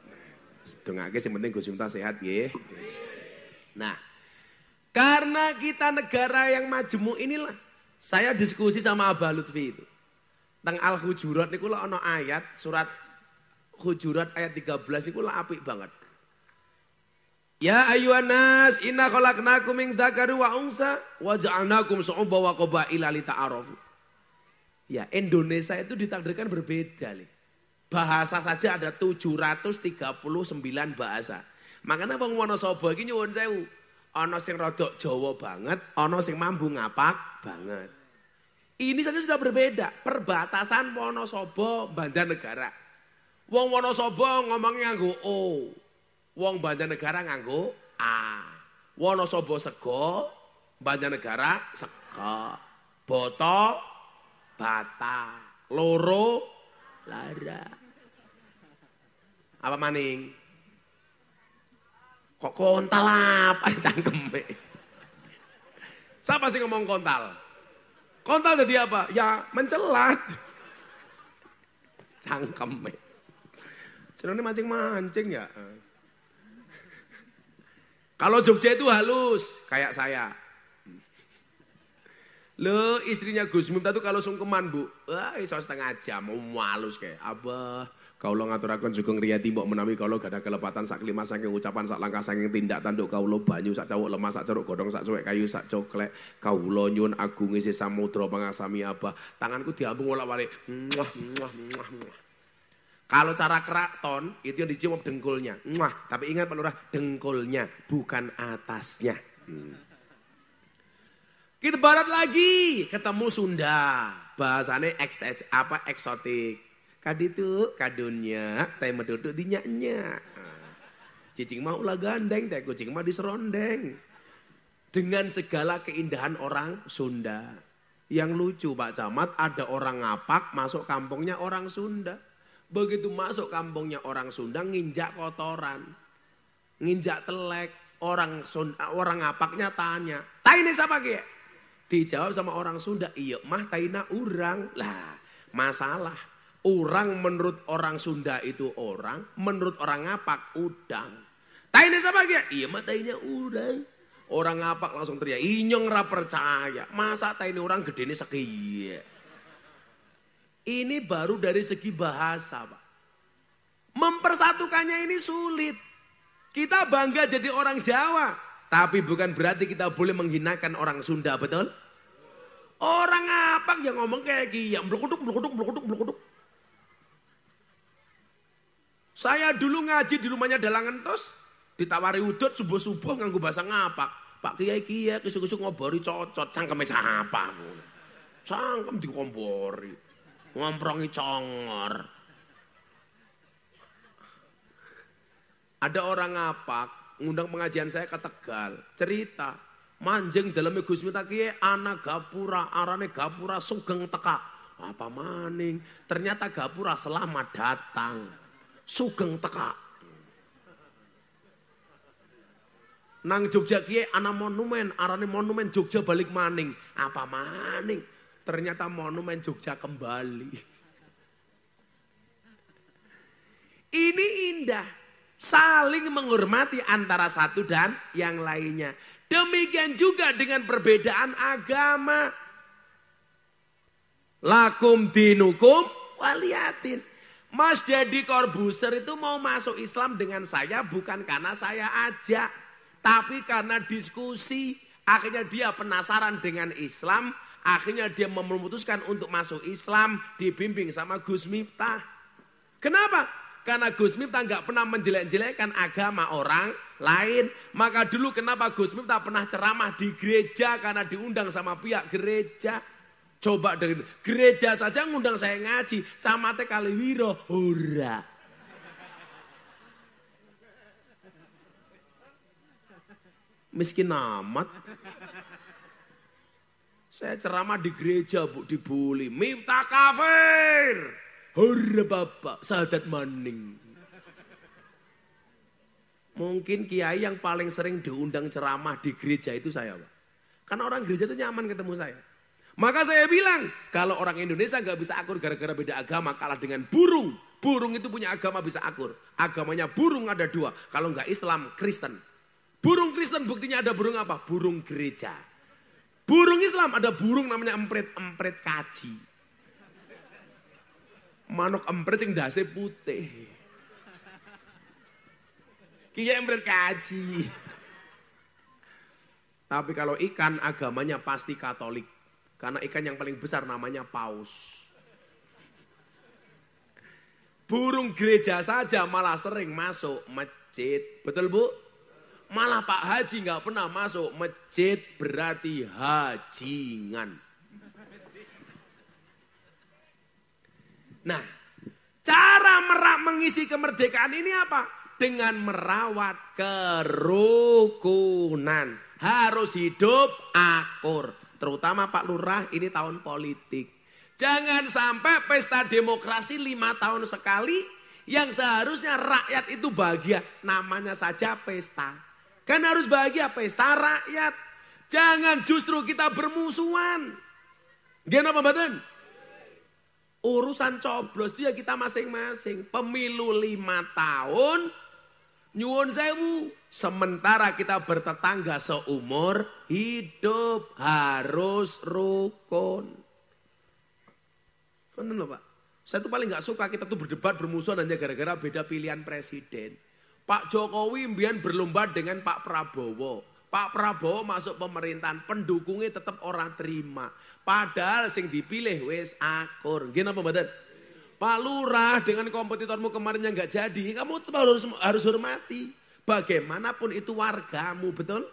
Sedongake sing penting Gus Miftah sehat nggih. Nah, karena kita negara yang majemuk inilah saya diskusi sama Abah Lutfi itu. Teng Al-Hujurat niku lho ana ayat surat Hujurat ayat 13 niku lho apik banget. Ya ayyuhan nas inna khalaqnakum min dzakari wa unsa wa ja'alnakum syu'uban wa qabaila lita'arafu. Ya, Indonesia itu ditakdirkan berbeda, Le. Bahasa saja ada 739 bahasa. Makanya wong Wonosobo iki nyuwun sewu, ana sing rada Jawa banget, ana sing mambu ngapak banget. Ini saja sudah berbeda, perbatasan Wonosobo Banjarnegara. Wong Wonosobo ngomongnya nganggo O. Wong Banjarnegara nganggo A. Wonosobo sego, Banjarnegara sego. Boto, bata, loro, lara. Apa maning? Kok kontal apa cangkeme? Siapa sih ngomong kontal? Kontal jadi apa? Ya mencelat. Cangkeme. Senangnya mancing-mancing ya. Kalau Jogja itu halus, kayak saya. Loh istrinya Gus Miftah tuh kalau sungkeman bu, iso setengah jam, mau halus kayak. Abah, kaulo ngaturaken sugeng riyadi mbok menawi kaulo gada kelepatan sak kelima saking ucapan sak langkah saking tindak tanduk kaulo banyu sak cawuk lemah sak ceruk godhong sak suwek kayu sak coklek kaulo nyuwun agung isi samudra pangasami Abah. Tanganku diambung wolak-walik. Kalau cara keraton itu yang dicium dengkulnya. Tapi ingat Pak Lurah, dengkulnya bukan atasnya. Kita barat lagi, ketemu Sunda. Bahasanya eksotik. Kaditu kadunya, teh meduduk dinyaknya. Cicing mah ulah gandeng, teh kucing mah diserondeng. Dengan segala keindahan orang Sunda. Yang lucu Pak Camat, ada orang ngapak masuk kampungnya orang Sunda. Begitu masuk kampungnya orang Sunda nginjak kotoran. Nginjak telek. Orang ngapaknya tanya, "Tai ini siapa ki?" Dijawab sama orang Sunda, "Iya mah taina urang." Lah, masalah. Urang menurut orang Sunda itu orang, menurut orang ngapak udang. "Tai ini siapa ki?" "Iya mah taina urang." Orang ngapak langsung teriak, "Inyong ra percaya. Masa taina urang gedene sekiye?" Ini baru dari segi bahasa, Pak. Mempersatukannya ini sulit. Kita bangga jadi orang Jawa. Tapi bukan berarti kita boleh menghinakan orang Sunda, betul? Orang apa yang ngomong kayak gini? Blukuduk. Saya dulu ngaji di rumahnya Dalangan Tos. Ditawari udut subuh-subuh nganggo bahasa ngapak. Pak Kiai kisuk-kisuk ngobori cocot. Cangkeme siapa? Cangkem dikombori. Ngomprongi congor. Ada orang ngapak, ngundang pengajian saya ke Tegal. Cerita, manjing dalamnya Gus Miftah kiye ana gapura, arane gapura sugeng teka. Apa maning? Ternyata gapura selamat datang. Sugeng teka. Nang Jogja kiye ana monumen, arane monumen Jogja balik maning. Apa maning? Ternyata monumen Jogja kembali. Ini indah. Saling menghormati antara satu dan yang lainnya. Demikian juga dengan perbedaan agama. Lakum dinukum waliyatin. Mas Deddy Corbuzier itu mau masuk Islam dengan saya bukan karena saya ajak. Tapi karena diskusi. Akhirnya dia penasaran dengan Islam. Akhirnya dia memutuskan untuk masuk Islam, dibimbing sama Gus Miftah. Kenapa? Karena Gus Miftah nggak pernah menjelek-jelekkan agama orang lain. Maka dulu kenapa Gus Miftah pernah ceramah di gereja karena diundang sama pihak gereja. Coba dari gereja saja ngundang saya ngaji, Camate Kaliwiro, hurra. Miskin amat. Saya ceramah di gereja bu, dibully. Miftah kafir. Hurra bapak, sahadat maning. Mungkin kiai yang paling sering diundang ceramah di gereja itu saya Pak. Karena orang gereja itu nyaman ketemu saya. Maka saya bilang, kalau orang Indonesia gak bisa akur gara-gara beda agama, kalah dengan burung. Burung itu punya agama bisa akur. Agamanya burung ada dua. Kalau gak Islam, Kristen. Burung Kristen buktinya ada burung apa? Burung gereja. Burung Islam ada burung namanya empret kaji. Manuk empret yang dasi putih. Kiai empret kaji. Tapi kalau ikan agamanya pasti Katolik. Karena ikan yang paling besar namanya paus. Burung gereja saja malah sering masuk masjid. Betul Bu? Malah Pak Haji gak pernah masuk masjid berarti hajingan. Nah, cara mengisi kemerdekaan ini apa? Dengan merawat kerukunan. Harus hidup akur. Terutama Pak Lurah ini tahun politik. Jangan sampai pesta demokrasi 5 tahun sekali. Yang seharusnya rakyat itu bahagia, namanya saja pesta. Kan harus bahagia pesta rakyat. Jangan justru kita bermusuhan. Gimana mboten? Urusan coblos itu ya kita masing-masing. Pemilu 5 tahun, nyuwun sewu. Sementara kita bertetangga seumur hidup harus rukun. Betul loh Pak. Saya tuh paling gak suka kita tuh berdebat bermusuhan hanya gara-gara beda pilihan presiden. Pak Jokowi mbiyen berlomba dengan Pak Prabowo. Pak Prabowo masuk pemerintahan, pendukungnya tetap orang terima. Padahal sing dipilih wis akur. Nggih napa mboten? Pak Lurah dengan kompetitormu kemarin yang gak jadi, kamu tetap harus hormati. Bagaimanapun itu wargamu, betul?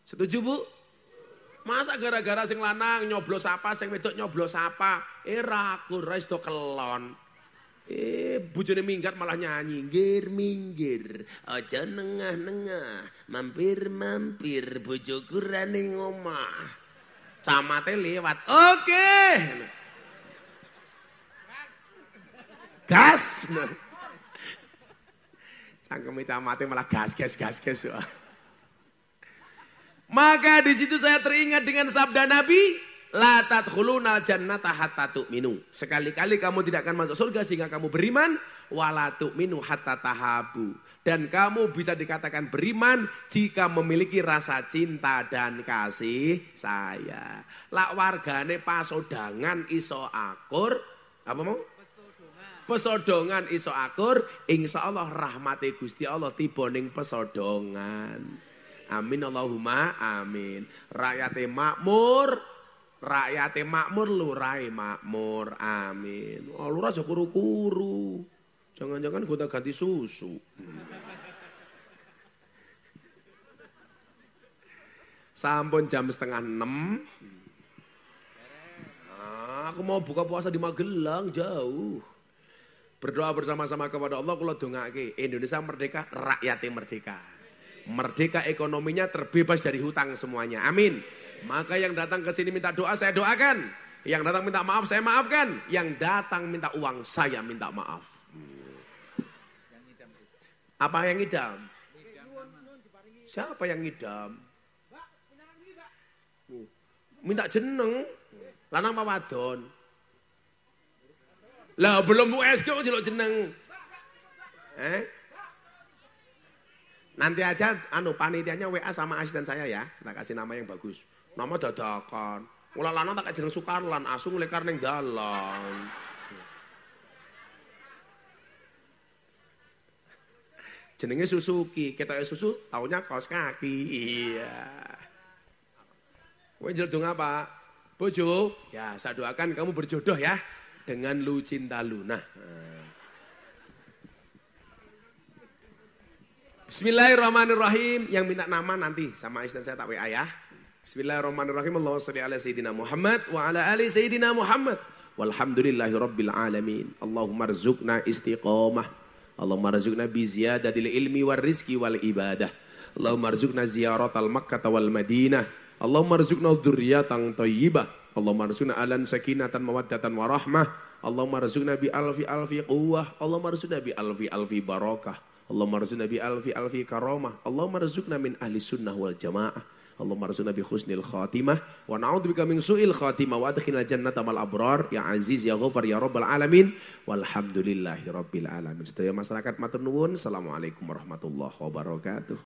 Setuju Bu? Masa gara-gara sing lanang nyoblos apa, sing wedok nyoblos apa, ragu rais do kelon. Bojone minggat malah nyanyi, minggir, aja nengah-nengah, mampir-mampir, bojoku rane ngomah. Camate lewat, oke. Gas. Cangkeme camate malah gas. Maka di situ saya teringat dengan sabda Nabi, la tadkhulunal jannata hatta tu'minu. Sekali-kali kamu tidak akan masuk surga sehingga kamu beriman, wala tu'minu hatta tahabu. Dan kamu bisa dikatakan beriman jika memiliki rasa cinta dan kasih sayang. Lak wargane pasodangan iso akur, apa mau? Pesodongan iso akur, insyaallah rahmati Gusti Allah tiba ning pesodongan. Amin Allahumma amin. Rakyate makmur, lurahe makmur. Amin. Oh, lurah aja kuru-kuru. Jangan-jangan gonta ganti susu. Sampun jam 5:30. Aku mau buka puasa di Magelang jauh. Berdoa bersama-sama kepada Allah, kula dongake Indonesia merdeka, rakyatnya merdeka. Merdeka ekonominya, terbebas dari hutang semuanya. Amin. Maka yang datang ke sini minta doa, saya doakan. Yang datang minta maaf, saya maafkan. Yang datang minta uang, saya minta maaf. Apa yang ngidam? Siapa yang ngidam? Minta jeneng. Lanang apa wadon? Lah belum USG kok jeluk jeneng. Nanti aja panitianya WA sama asisten saya ya. Tak kasih nama yang bagus. Nama dadakan. Mula lanang tak jeneng Sukarlan, asu nglekar ning dalan. Jenenge Suzuki, ketoke susu, taunya kaos kaki. Iya. Kowe njaluk donga, Pak? Bojo, ya saya doakan kamu berjodoh ya dengan Lucinta Luna. Bismillahirrahmanirrahim. Yang minta nama nanti sama asisten saya tak WA ya. Bismillahirrahmanirrahim. Allahumma sholli ala sayyidina Muhammad wa ala ali sayyidina Muhammad. Walhamdulillahirabbil alamin. Allahumma rzuqna istiqamah. Allahumma rzuqna bi ziyadatil ilmi war rizqi wal ibadah. Allahumma rzuqna ziyaratal Makkah wal Madinah. Allahumma rzuqna dzurriyyatan thayyibah. Allahumma rzuqna alan sakinatan mawaddatan warahmah. Allahumma rzuqna bi alfi quwwah. Allahumma rzuqna bi alfi barakah. Allahumma rzuqna bi alfi karamah. Allahumma rzuqna min ahli sunnah wal jamaah. Allahumma rzuqna bi husnil khatimah wa na'udzubika min su'il khatimah wa adkhilna jannata mal abrar ya aziz ya ghafar ya rabbal alamin walhamdulillahi rabbil alamin. Sedaya masyarakat matur nuwun. Assalamualaikum warahmatullahi wabarakatuh.